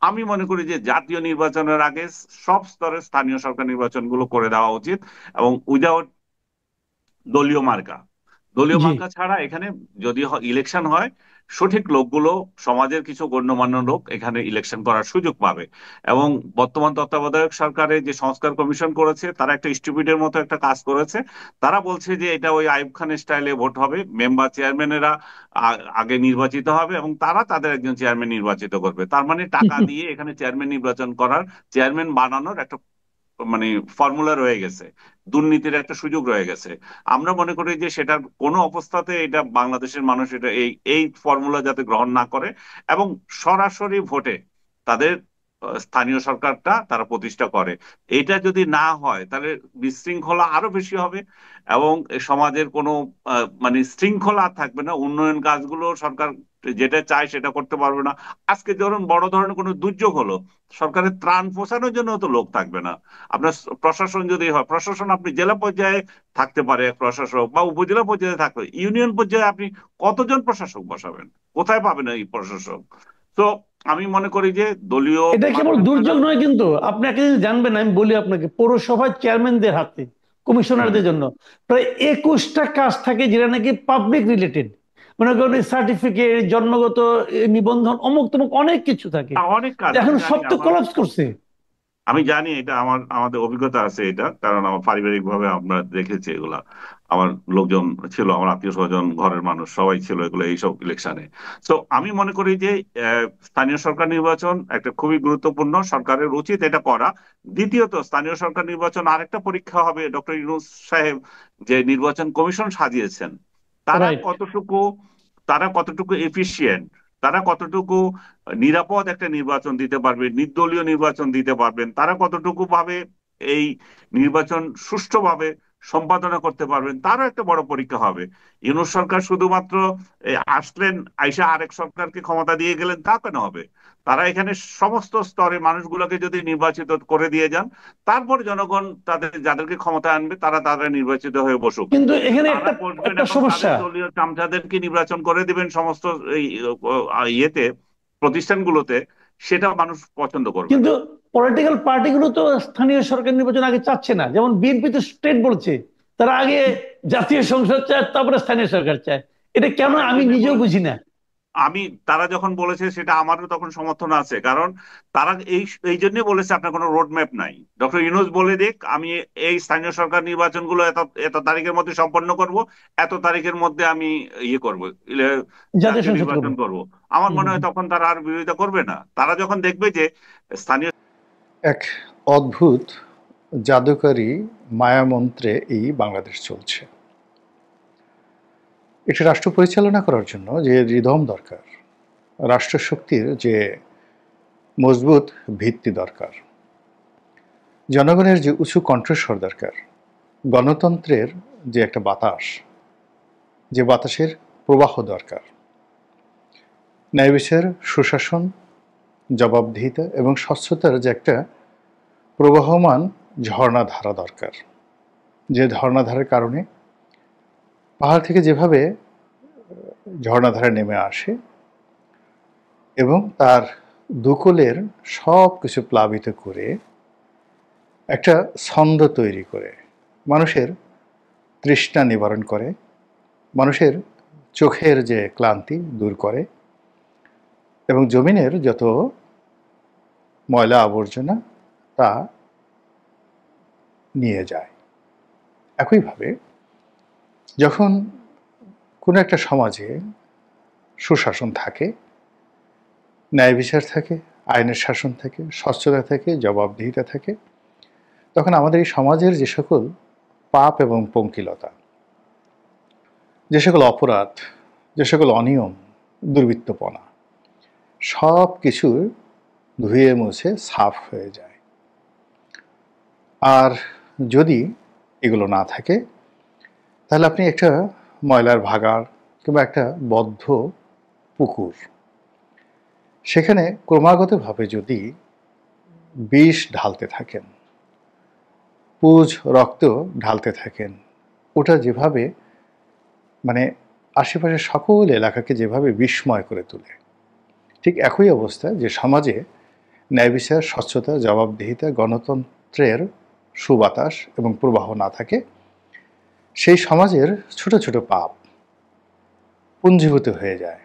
আমি মনে করি যে জাতীয় নির্বাচনের আগে সব স্তরের স্থানীয় সরকার নির্বাচনগুলো করে দেওয়া উচিত, এবং উইদাউট দলীয় মার্কা। দলীয় জি। মার্কা ছাড়া এখানে যদি ইলেকশন হয়, সঠিক লোকগুলো, সমাজের কিছু গণ্যমান্য লোক এখানে ইলেকশন করার সুযোগ পাবে। এবং বর্তমান তত্ত্বাবধায়ক সরকারের যে সংস্কার কমিশন করেছে, তারা একটা স্টুপিডের মতো একটা কাজ করেছে। তারা বলছে যে এটা ওই আইয়ুব খান স্টাইলে ভোট হবে, মেম্বার চেয়ারম্যানেরা আগে নির্বাচিত হবে এবং তারা তাদের একজন চেয়ারম্যান নির্বাচিত করবে। তার মানে টাকা দিয়ে এখানে চেয়ারম্যান নির্বাচন করার, চেয়ারম্যান বানানোর একটা মানে ফর্মুলা রয়ে গেছে, দুর্নীতির একটা সুযোগ রয়ে গেছে। আমরা মনে করি যে সেটার কোনো অবস্থাতে এটা বাংলাদেশের মানুষ এটা এই এই ফর্মুলা যাতে গ্রহণ না করে, এবং সরাসরি ভোটে তাদের স্থানীয় সরকারটা তারা প্রতিষ্ঠা করে। এটা যদি না হয় তাহলে বিশৃঙ্খলা আরো বেশি হবে, এবং সমাজের কোনো মানে শৃঙ্খলা আর থাকবে না। উন্নয়ন কাজগুলো সরকার যেটা চায় সেটা করতে পারবে না। আজকে ধরুন বড় ধরনের কোনো দুর্যোগ হলো, সরকারের ত্রাণ পৌঁছানোর জন্য তো লোক থাকবে না। আপনার প্রশাসন যদি হয়, প্রশাসন আপনি জেলা পর্যায়ে থাকতে পারে প্রশাসক, বা উপজেলা পর্যায়ে থাকতে, ইউনিয়ন পর্যায়ে আপনি কতজন প্রশাসক বসাবেন? কোথায় পাবেন এই প্রশাসক? তো আমি মনে করি যে দলীয় এটা কেবল মার্কা ছাড়া। দুর্যোগ নয়, কিন্তু আপনি একটা জিনিস জানবেন, আমি বলি আপনাকে, পৌরসভার চেয়ারম্যানদের হাতে, হুম। কমিশনারদের জন্য প্রায় 21টা কাজ থাকে যেটা নাকি পাবলিক রিলেটেড। মনে করেন সার্টিফিকেট, জন্মগত নিবন্ধন, অমুক তমুক অনেক কিছু থাকে। অনেক কাজ আমি এখন জানি। সব তো কোলাপস করছে। আমি জানি এটা, আমাদের অভিজ্ঞতা আছে এটা, কারণ আমার পারিবারিক ভাবে আমরা দেখেছি এগুলা। আমার লোকজন ছিল, আমার আত্মীয় স্বজন, ঘরের মানুষ সবাই ছিল এগুলো এইসব ইলেকশনে। তো আমি মনে করি যে স্থানীয় সরকার নির্বাচন একটা খুবই গুরুত্বপূর্ণ, সরকারের উচিত এটা করা। দ্বিতীয়ত, স্থানীয় সরকার নির্বাচন আরেকটা পরীক্ষা হবে ডক্টর ইউনূস সাহেব যে নির্বাচন কমিশন সাজিয়েছেন, তারা রাইট। কতটুকু তারা কতটুকু এফিশিয়েন্ট, তারা কতটুকু নিরাপদ একটা নির্বাচন দিতে পারবে, নির্দলীয় নির্বাচন দিতে পারবেন, তারা কতটুকু ভাবে এই নির্বাচন সুষ্ঠুভাবে সম্পাদনা করতে পারবেন, তারও একটা বড় পরীক্ষা হবে। ইউনূস সরকার শুধুমাত্র আসলেন, আইসা আরেক সরকারকে ক্ষমতা দিয়ে গেলেন, তা কেন হবে? তারা এখানে সমস্ত স্তরে মানুষগুলোকে যদি নির্বাচিত করে দিয়ে যান, তারপর জনগণ তাদের যাদেরকে ক্ষমতা আনবে তারা তারা নির্বাচিত হয়ে বসুক। কিন্তু এখানে তারা একটা বসবেন একটা এবং তাদের সমস্যা। দলীয় চামচাদেরকে নির্বাচন করে দিবেন সমস্ত এই ইয়েতে, প্রতিষ্ঠানগুলোতে, সেটা মানুষ পছন্দ করবে না। কিন্তু পলিটিক্যাল পার্টিগুলো তো স্থানীয় সরকার নির্বাচন আগে চাচ্ছে না। যেমন বিএনপি তো স্টেট বলছে তারা আগে জাতীয় সংসদ চায়, তারপরে স্থানীয় সরকার চায়। এটা কেন তারা এই আমি জন্য নিজেও বলে, বুঝি না। তারা যখন বলেছে সেটা আমারও তখন সমর্থন আছে, কারণ তারা এই এই জন্য বলেছে আপনার কোনো রোড ম্যাপ নাই। ডক্টর ইউনূস বলে দিক আমি এই স্থানীয় সরকার নির্বাচনগুলো এত এত তারিখের মধ্যে সম্পন্ন করব, এত তারিখের মধ্যে আমি ইয়ে করবো, জাতীয় জাতীয় সংসদ নির্বাচন করবো। করব। আমার হুম, মনে হুম, হয় হুম। তখন তারা আর বিরোধিতা করবে না। তারা যখন দেখবে যে স্থানীয় এক অদ্ভুত জাদুকরী মায়ামন্ত্রে এই বাংলাদেশ চলছে। এটি রাষ্ট্র পরিচালনা করার জন্য যে রিদম দরকার, রাষ্ট্রশক্তির যে মজবুত ভিত্তি দরকার, জনগণের যে উঁচু কণ্ঠস্বর দরকার, গণতন্ত্রের যে একটা বাতাস, যে বাতাসের প্রবাহ দরকার, ন্যায় বিচার, সুশাসন, জবাবদিহিতা এবং স্বচ্ছতার যে একটা প্রবাহমান ঝর্ণাধারা দরকার, যে ঝর্ণাধারার কারণে পাহাড় থেকে যেভাবে ঝর্ণাধারা নেমে আসে এবং তার দুকুলের সব কিছু প্লাবিত করে একটা ছন্দ তৈরি করে মানুষের তৃষ্ণা নিবারণ করে, মানুষের চোখের যে ক্লান্তি দূর করে এবং জমিনের যত ময়লা আবর্জনা তা নিয়ে যায়। একইভাবে যখন কোনো একটা সমাজে সুশাসন থাকে, ন্যায় বিচার থাকে, আইনের শাসন থাকে, স্বচ্ছতা থাকে, জবাবদিহিতা থাকে, তখন আমাদের এই সমাজের যে সকল পাপ এবং পঙ্কিলতা, যে সকল অপরাধ, যে সকল অনিয়ম, দুর্বৃত্তপনা, সব কিছু ধুয়ে মুছে সাফ হয়ে যায়। আর যদি এগুলো না থাকে তাহলে আপনি একটা ময়লার ভাগাড় কিংবা একটা বদ্ধ পুকুর, সেখানে ক্রমাগতভাবে যদি বিষ ঢালতে থাকেন, পুজ রক্ত ঢালতে থাকেন, ওটা যেভাবে মানে আশেপাশের সকল এলাকাকে যেভাবে বিস্ময় করে তোলে, ঠিক একই অবস্থা যে সমাজে ন্যায় বিচার, স্বচ্ছতা, জবাবদিহিতা, গণতন্ত্রের সুবাতাস এবং প্রবাহ না থাকে, সেই সমাজের ছোট ছোট পাপ পুঞ্জীভূত হয়ে যায়,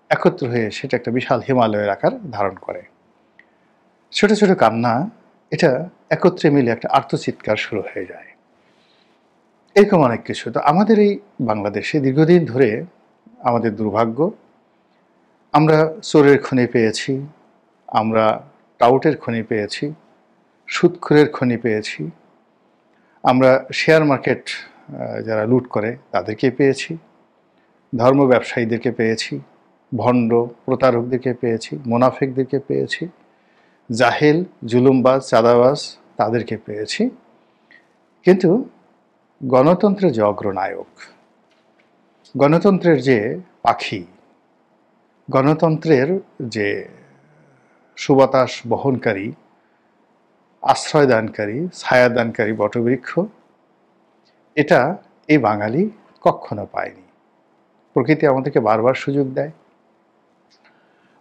একত্র হয়ে সেটা একটা বিশাল হিমালয়ের আকার ধারণ করে। ছোট ছোট কান্না এটা একত্রে মিলে একটা আর্তচিৎকার শুরু হয়ে যায়। এরকম অনেক কিছু। তো আমাদের এই বাংলাদেশে দীর্ঘদিন ধরে আমাদের দুর্ভাগ্য, আমরা চোরের খনি পেয়েছি, আমরা টাউটের খনি পেয়েছি, সুদখোরের খনি পেয়েছি, আমরা শেয়ার মার্কেট যারা লুট করে তাদেরকে পেয়েছি, ধর্ম ব্যবসায়ীদেরকে পেয়েছি, ভণ্ড প্রতারকদেরকে পেয়েছি, মোনাফেকদেরকে পেয়েছি, জাহেল, জুলুমবাজ, চাঁদাবাজ তাদেরকে পেয়েছি। কিন্তু গণতন্ত্রের যে অগ্রনায়ক, গণতন্ত্রের যে পাখি, গণতন্ত্রের যে সুবাতাস বহনকারী, আশ্রয়দানকারী, ছায়াদানকারী বটবৃক্ষ, এটা এই বাঙালি কখনো পায়নি। প্রকৃতি আমাদেরকে বারবার সুযোগ দেয়,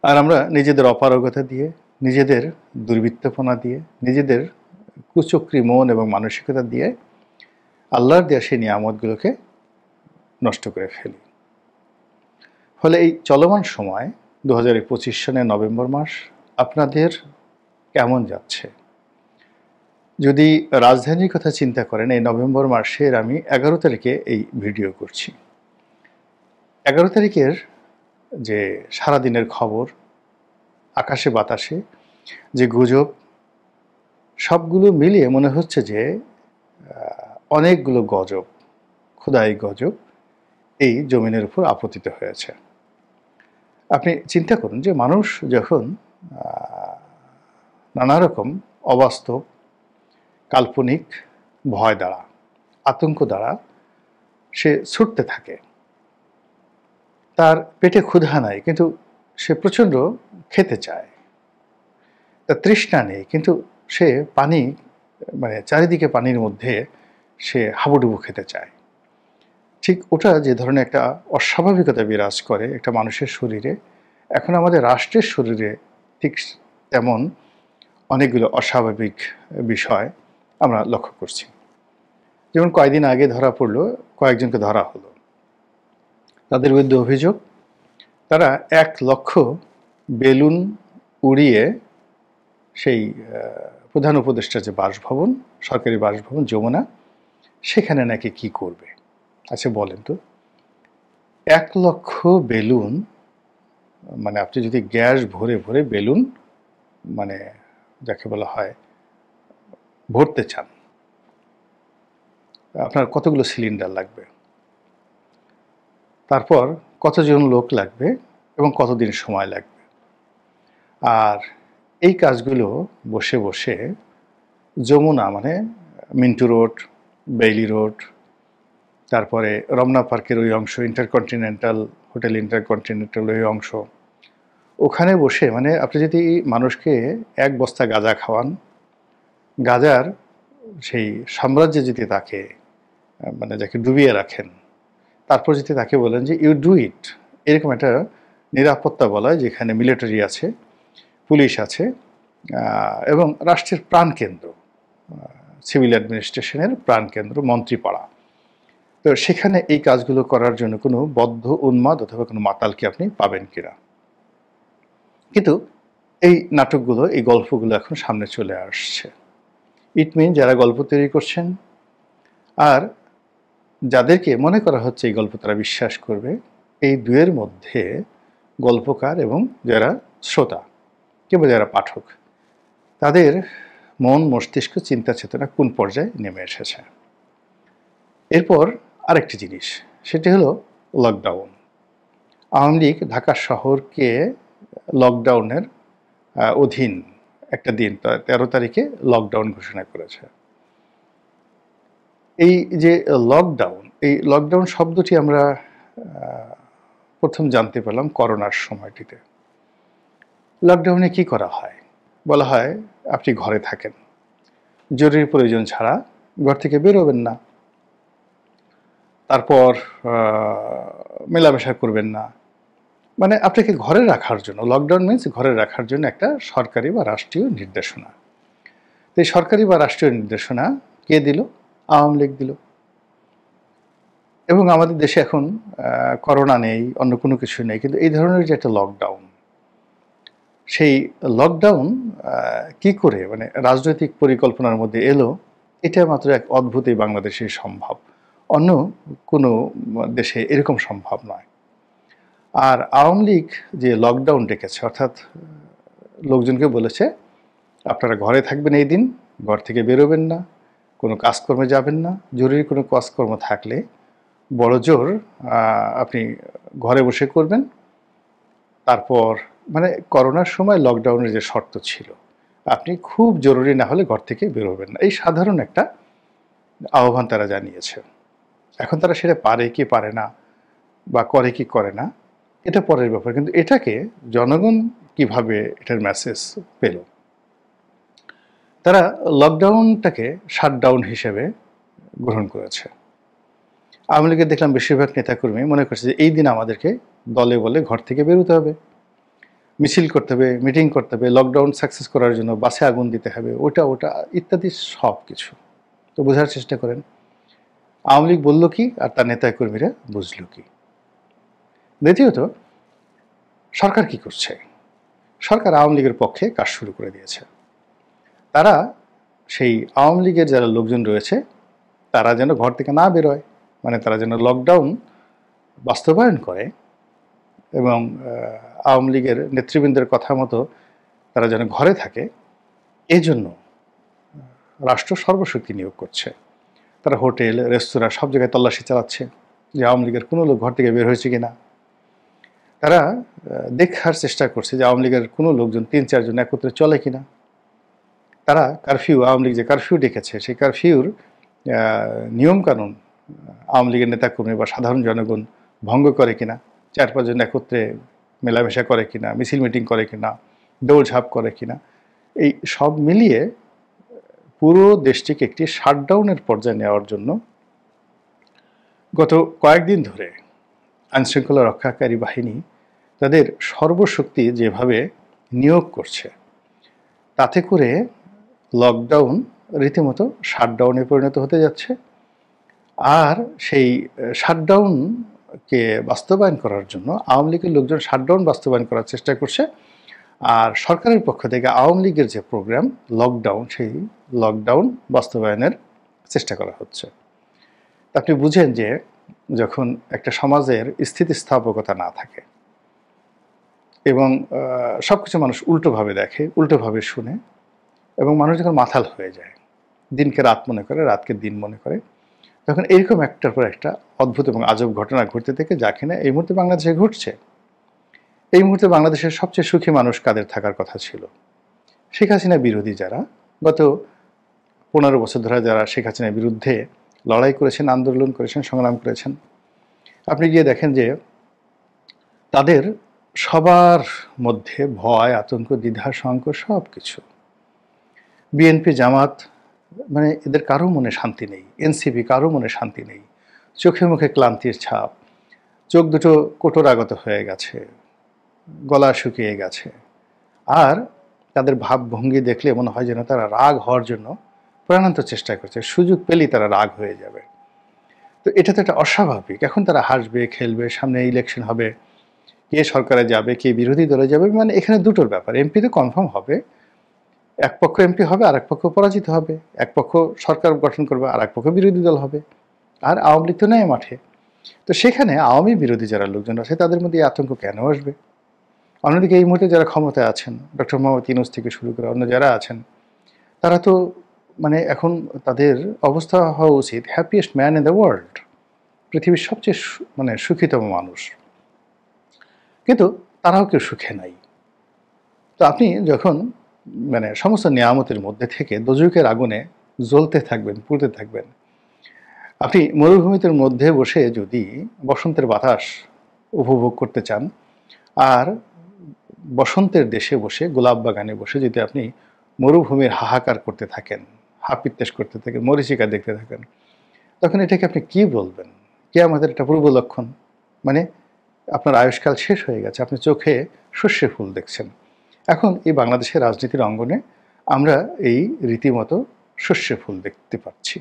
আর আমরা নিজেদের অপারগতা দিয়ে, নিজেদের দুর্বৃত্তপনা দিয়ে, নিজেদের কুচক্রী মন এবং মানসিকতা দিয়ে আল্লাহর দেয়া সেই নিয়ামতগুলোকে নষ্ট করে ফেলি। ফলে এই চলমান সময় 2025 সনের নভেম্বর মাস আপনাদের কেমন যাচ্ছে? যদি রাজধানীর কথা চিন্তা করেন, এই নভেম্বর মাসের আমি 11 তারিখে এই ভিডিও করছি। 11 তারিখের যে সারাদিনের খবর, আকাশে বাতাসে যে গুজব, সবগুলো মিলিয়ে মনে হচ্ছে যে অনেকগুলো গজব, খোদাই গজব এই জমিনের উপর আপতিত হয়েছে। আপনি চিন্তা করুন যে মানুষ যখন নানা রকম অবাস্তব, কাল্পনিক ভয় দ্বারা, আতঙ্ক দ্বারা সে ছুটতে থাকে, তার পেটে ক্ষুধা নাই কিন্তু সে প্রচণ্ড খেতে চায়, তার তৃষ্ণা নেই কিন্তু সে পানি, মানে চারিদিকে পানির মধ্যে সে হাবুডুবু খেতে চায়। ঠিক ওটা যে ধরনের একটা অস্বাভাবিকতা বিরাজ করে একটা মানুষের শরীরে, এখন আমাদের রাষ্ট্রের শরীরে ঠিক তেমন অনেকগুলো অস্বাভাবিক বিষয় আমরা লক্ষ্য করছি। যেমন কয়েকদিন আগে ধরা পড়লো, কয়েকজনকে ধরা হলো, তাদের বিরুদ্ধে অভিযোগ তারা 1 লক্ষ বেলুন উড়িয়ে সেই প্রধান উপদেষ্টার যে বাসভবন, সরকারি বাসভবন যমুনা, সেখানে নাকি কি করবে। আচ্ছা বলেন তো, 1 লক্ষ বেলুন, মানে আপনি যদি গ্যাস ভরে ভরে বেলুন, মানে যাকে বলা হয় ভরতে চান, আপনার কতগুলো সিলিন্ডার লাগবে, তারপর কতজন লোক লাগবে এবং কতদিন সময় লাগবে। আর এই কাজগুলো বসে বসে যমুনা, মানে মিন্টু রোড, বেইলি রোড, তারপরে রমনা পার্কের ওই অংশ, ইন্টারকন্টিনেন্টাল হোটেল, ইন্টারকন্টিনেন্টাল ওই অংশ, ওখানে বসে মানে আপনি যদি মানুষকে এক বস্তা গাঁজা খাওয়ান, গাঁজার সেই সাম্রাজ্যে যদি তাকে মানে যাকে ডুবিয়ে রাখেন, তারপর যদি তাকে বলেন যে ইউ ডু ইট, এরকম একটা নিরাপত্তা বলয় যেখানে মিলিটারি আছে, পুলিশ আছে এবং রাষ্ট্রের প্রাণকেন্দ্র, সিভিল অ্যাডমিনিস্ট্রেশনের প্রাণকেন্দ্র মন্ত্রীপাড়া, তো সেখানে এই কাজগুলো করার জন্য কোনো বদ্ধ উন্মাদ অথবা কোনো মাতালকে আপনি পাবেন কিনা। কিন্তু এই নাটকগুলো, এই গল্পগুলো এখন সামনে চলে আসছে। ইট মিন যারা গল্প তৈরি করছেন আর যাদেরকে মনে করা হচ্ছে এই গল্প তারা বিশ্বাস করবে, এই দুয়ের মধ্যে গল্পকার এবং যারা শ্রোতা কিংবা যারা পাঠক, তাদের মন, মস্তিষ্ক, চিন্তা চেতনা কোন পর্যায়ে নেমে এসেছে। এরপর আরেকটি জিনিস, সেটি হলো লকডাউন। আওয়ামী লীগ ঢাকা শহরকে লকডাউনের অধীন একটা দিন 13 তারিখে লকডাউন ঘোষণা করেছে। এই যে লকডাউন, এই লকডাউন শব্দটি আমরা প্রথম জানতে পেলাম করোনার সময়টিতে। লকডাউনে কি করা হয়? বলা হয় আপনি ঘরে থাকেন, জরুরি প্রয়োজন ছাড়া ঘর থেকে বেরোবেন না, তারপর মেলামেশা করবেন না, মানে আপনাকে ঘরে রাখার জন্য। লকডাউন মিনস ঘরে রাখার জন্য একটা সরকারি বা রাষ্ট্রীয় নির্দেশনা। তো এই সরকারি বা রাষ্ট্রীয় নির্দেশনা কে দিল? আওয়ামী লীগ দিল। এবং আমাদের দেশে এখন করোনা নেই, অন্য কোনো কিছু নেই, কিন্তু এই ধরনের যে একটা লকডাউন, সেই লকডাউন কি করে মানে রাজনৈতিক পরিকল্পনার মধ্যে এলো, এটা মাত্র এক অদ্ভুতই বাংলাদেশে সম্ভব, অন্য কোনো দেশে এরকম সম্ভব নয়। আর আওয়ামী লীগ যে লকডাউন ডেকেছে, অর্থাৎ লোকজনকে বলেছে আপনারা ঘরে থাকবেন, এই দিন ঘর থেকে বেরোবেন না, কোনো কাজকর্মে যাবেন না, জরুরি কোনো কাজকর্ম থাকলে বড় জোর আপনি ঘরে বসে করবেন। তারপর মানে করোনার সময় লকডাউনের যে শর্ত ছিল, আপনি খুব জরুরি না হলে ঘর থেকে বেরোবেন না, এই সাধারণ একটা আহ্বান তারা জানিয়েছে। এখন তারা সেটা পারে কি পারে না বা করে কি করে না, এটা পরের ব্যাপার, কিন্তু এটাকে জনগণ কিভাবে এটার মেসেজ পেল? তারা লকডাউনটাকে শাটডাউন হিসেবে গ্রহণ করেছে। আওয়ামী লীগের দেখলাম বেশিরভাগ নেতাকর্মী মনে করছে যে এই দিন আমাদেরকে দলে বলে ঘর থেকে বেরোতে হবে, মিছিল করতে হবে, মিটিং করতে হবে, লকডাউন সাকসেস করার জন্য বাসে আগুন দিতে হবে, ওটা ইত্যাদি সব কিছু। তো বোঝার চেষ্টা করেন আওয়ামী লীগ বলল কি আর তার নেতাকর্মীরা বুঝল কি। দ্বিতীয়ত, সরকার কি করছে? সরকার আওয়ামী লীগের পক্ষে কাজ শুরু করে দিয়েছে। তারা সেই আওয়ামী লীগের যারা লোকজন রয়েছে তারা যেন ঘর থেকে না বেরোয়, মানে তারা যেন লকডাউন বাস্তবায়ন করে এবং আওয়ামী লীগের নেতৃবৃন্দের কথা মতো তারা যেন ঘরে থাকে, এই জন্য রাষ্ট্র সর্বশক্তি নিয়োগ করছে। তারা হোটেল, রেস্তোরাঁ সব জায়গায় তল্লাশি চালাচ্ছে যে আওয়ামী লীগের কোনো লোক ঘর থেকে বের হয়েছে কিনা। তারা দেখার চেষ্টা করছে যে আওয়ামী লীগের কোনো লোকজন 3-4 জন একত্রে চলে কিনা। তারা কারফিউ, আওয়ামী লীগ যে কারফিউ ডেকেছে, সেই কারফিউর নিয়মকানুন আওয়ামী লীগের নেতাকর্মী বা সাধারণ জনগণ ভঙ্গ করে কিনা, 4-5 জন একত্রে মেলামেশা করে কিনা, মিছিল মিটিং করে কিনা, দৌড়ঝাঁপ করে কিনা, এই সব মিলিয়ে পুরো দেশটিকে একটি শাটডাউনের পর্যায়ে নেওয়ার জন্য গত কয়েকদিন ধরে আইনশৃঙ্খলা রক্ষাকারী বাহিনী তাদের সর্বশক্তি যেভাবে নিয়োগ করছে, তাতে করে লকডাউন রীতিমতো শাটডাউনে পরিণত হতে যাচ্ছে। আর সেই শাটডাউনকে বাস্তবায়ন করার জন্য আওয়ামী লীগের লোকজন শাটডাউন বাস্তবায়ন করার চেষ্টা করছে, আর সরকারের পক্ষ থেকে আওয়ামী লীগের যে প্রোগ্রাম লকডাউন, সেই লকডাউন বাস্তবায়নের চেষ্টা করা হচ্ছে। আপনি বুঝেন যে যখন একটা সমাজের স্থিতিস্থাপকতা না থাকে এবং সব কিছু মানুষ উল্টোভাবে দেখে, উল্টোভাবে শুনে, এবং মানুষ যখন মাথাল হয়ে যায়, দিনকে রাত মনে করে, রাতকে দিন মনে করে, তখন এরকম একটার পর একটা অদ্ভুত এবং আজব ঘটনা ঘটতে থাকে, যা কিনা এই মুহূর্তে বাংলাদেশে ঘটছে। এই মুহূর্তে বাংলাদেশের সবচেয়ে সুখী মানুষ কাদের থাকার কথা ছিল? শেখ হাসিনা বিরোধী যারা গত 15 বছর ধরে যারা শেখ হাসিনার বিরুদ্ধে লড়াই করেছেন, আন্দোলন করেছেন, সংগ্রাম করেছেন, আপনি গিয়ে দেখেন যে তাদের সবার মধ্যে ভয়, আতঙ্ক, দ্বিধা, সংকট সব কিছু। বিএনপি, জামাত, মানে এদের কারো মনে শান্তি নেই। এনসিপি, কারো মনে শান্তি নেই। চোখে মুখে ক্লান্তির ছাপ, চোখ দুটো কোটরাগত হয়ে গেছে, গলা শুকিয়ে গেছে। আর তাদের ভাবভঙ্গি দেখলে মনে হয় যেন তারা রাগ হওয়ার জন্য প্রাণান্ত চেষ্টা করছে, সুযোগ পেলেই তারা রাগ হয়ে যাবে। তো এটা তো একটা অস্বাভাবিক। এখন তারা হাসবে, খেলবে, সামনে ইলেকশন হবে, কে সরকারে যাবে, কে বিরোধী দলে যাবে, মানে এখানে দুটোর ব্যাপার। এমপি তো কনফার্ম হবে, এক পক্ষ এমপি হবে আর এক পক্ষ পরাজিত হবে, এক পক্ষ সরকার গঠন করবে আর এক পক্ষ বিরোধী দল হবে। আর আওয়ামী লীগ তো নেই মাঠে। তো সেখানে আওয়ামী বিরোধী যারা লোকজন আছে তাদের মধ্যে এই আতঙ্ক কেন আসবে? অন্যদিকে এই মুহূর্তে যারা ক্ষমতায় আছেন, ডক্টর মোহাম্মদ ইউনূস থেকে শুরু করে অন্য যারা আছেন, তারা তো মানে এখন তাদের অবস্থা হওয়া উচিত happiest man in the world, পৃথিবীর সবচেয়ে মানে সুখীতম মানুষ। কিন্তু তারাও কেউ সুখে নাই। তো আপনি যখন মানে সমস্ত নিয়ামতের মধ্যে থেকে দোজখের আগুনে জ্বলতে থাকবেন, পুড়তে থাকবেন, আপনি মরুভূমিতে মধ্যে বসে যদি বসন্তের বাতাস উপভোগ করতে চান, আর বসন্তের দেশে বসে, গোলাপ বাগানে বসে যদি আপনি মরুভূমির হাহাকার করতে থাকেন, হাপিত্তেশ করতে থাকেন, মরীচিকা দেখতে থাকেন, তখন এটাকে আপনি কি বলবেন? কিয়ামতের একটা পূর্ব লক্ষণ। মানে আপনার আয়ুষ্কাল শেষ হয়ে গেছে, আপনি চোখে সর্ষে ফুল দেখছেন। এখন এই বাংলাদেশের রাজনীতির অঙ্গনে আমরা এই রীতিমতো সর্ষে ফুল দেখতে পাচ্ছি।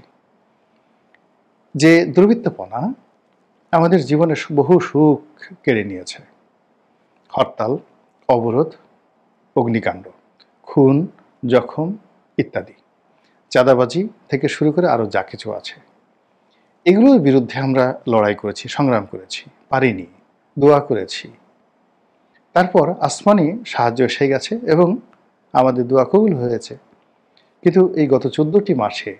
যে দুর্বৃত্তপনা আমাদের জীবনের বহু সুখ কেড়ে নিয়েছে। হরতাল, অবরোধ, অগ্নিকাণ্ড, খুন, জখম ইত্যাদি, চাঁদাবাজি থেকে শুরু করে আরও যা কিছু আছে, এগুলোর বিরুদ্ধে আমরা লড়াই করেছি, সংগ্রাম করেছি, পারিনি, দোয়া করেছি। তারপর আসমানি সাহায্য এসে গেছে এবং আমাদের দোয়া কবুল হয়েছে। কিন্তু এই গত 14টি মাসে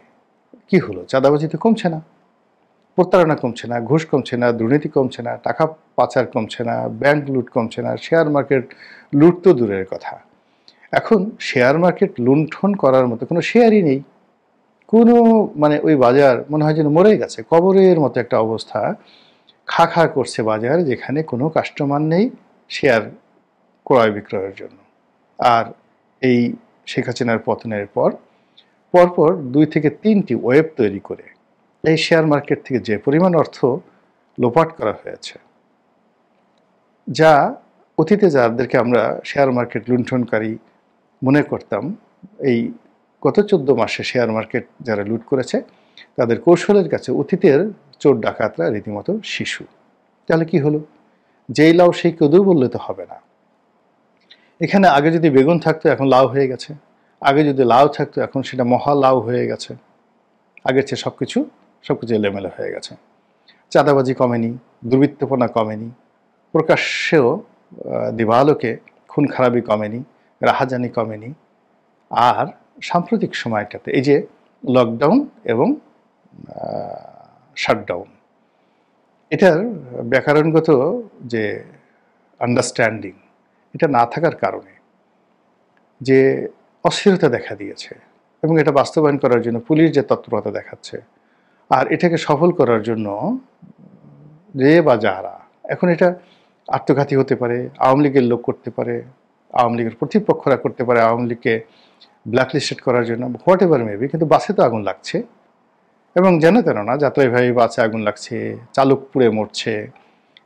কি হলো? চাঁদাবাজি তো কমছে না, প্রতারণা কমছে না, ঘুষ কমছে না, দুর্নীতি কমছে না, টাকা পাচার কমছে না, ব্যাংক লুট কমছে না, শেয়ার মার্কেট লুট তো দূরের কথা, এখন শেয়ার মার্কেট লুণ্ঠন করার মতো কোনো শেয়ারই নেই। কোনো মানে ওই বাজার মনে হয় যেন মরে গেছে, কবরের মতো একটা অবস্থা। খা খা করছে বাজার, যেখানে কোনো কাস্টমার নেই শেয়ার ক্রয় বিক্রয়ের জন্য। আর এই শেখ হাসিনার পতনের পর পরপর 2 থেকে 3টি ওয়েব তৈরি করে এই শেয়ার মার্কেট থেকে যে পরিমাণ অর্থ লোপাট করা হয়েছে, যা অতীতে যাদেরকে আমরা শেয়ার মার্কেট লুণ্ঠনকারী মনে করতাম, এই গত 14 মাসে শেয়ার মার্কেট যারা লুট করেছে তাদের কৌশলের কাছে অতীতের চোর ডাকাতরা রীতিমতো শিশু। তাহলে কি হলো? যেই লাউ সেই কদু বললে তো হবে না। এখানে আগে যদি বেগুন থাকতো এখন লাউ হয়ে গেছে, আগে যদি লাউ থাকতো এখন সেটা মহা লাউ হয়ে গেছে। আগের চেয়ে সবকিছু এলোমেলো হয়ে গেছে। চাঁদাবাজি কমেনি, দুর্বৃত্তপনা কমেনি, প্রকাশ্যেও দিবালোকে খুন খারাপি কমেনি, রাহাজানি কমেনি। আর সাম্প্রতিক সময়টাতে এই যে লকডাউন এবং শাটডাউন, এটার ব্যাকরণগত যে আন্ডারস্ট্যান্ডিং, এটা না থাকার কারণে যে অস্থিরতা দেখা দিয়েছে, এবং এটা বাস্তবায়ন করার জন্য পুলিশ যে তৎপরতা দেখাচ্ছে, আর এটাকে সফল করার জন্য যে বা যারা, এখন এটা আত্মঘাতী হতে পারে, আওয়ামী লীগের লোক করতে পারে, আওয়ামী লীগের প্রতিপক্ষরা করতে পারে, আওয়ামী লীগকে ব্ল্যাকলিস্টেড করার জন্য, হোয়াট এভার মেবি, কিন্তু বাসে তো আগুন লাগছে, এবং যেন তেন না যাত্রাইভাবে বাসে আগুন লাগছে, চালক পুড়ে মরছে,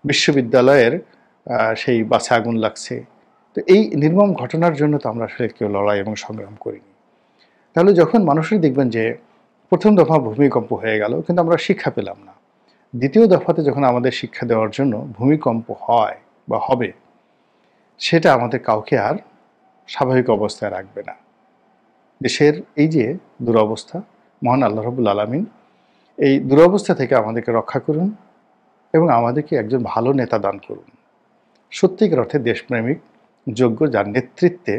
বিশ্ববিদ্যালয়ের সেই বাসে আগুন লাগছে। তো এই নির্মম ঘটনার জন্য তো আমরা আসলে কেউ লড়াই এবং সংগ্রাম করিনি। তাহলে যখন মানুষই দেখবেন যে প্রথম দফা ভূমিকম্প হয়ে গেল কিন্তু আমরা শিক্ষা পেলাম না, দ্বিতীয় দফাতে যখন আমাদের শিক্ষা দেওয়ার জন্য ভূমিকম্প হয় বা হবে, সেটা আমাদের কাউকে আর স্বাভাবিক অবস্থায় রাখবে না। দেশের এই যে দুরবস্থা, মহান আল্লাহ রাব্বুল আলামিন এই দুরবস্থা থেকে আমাদেরকে রক্ষা করুন এবং আমাদেরকে একজন ভালো নেতা দান করুন, সত্যিকার অর্থে দেশপ্রেমিক, যোগ্য, যার নেতৃত্বে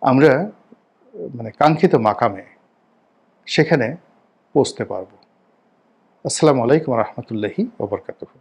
আমরা মানে কাঙ্ক্ষিত মাকামে সেখানে পৌঁছতে পারব। আসসালামু আলাইকুম রহমতুল্লাহি ওয়া বারাকাতুহু।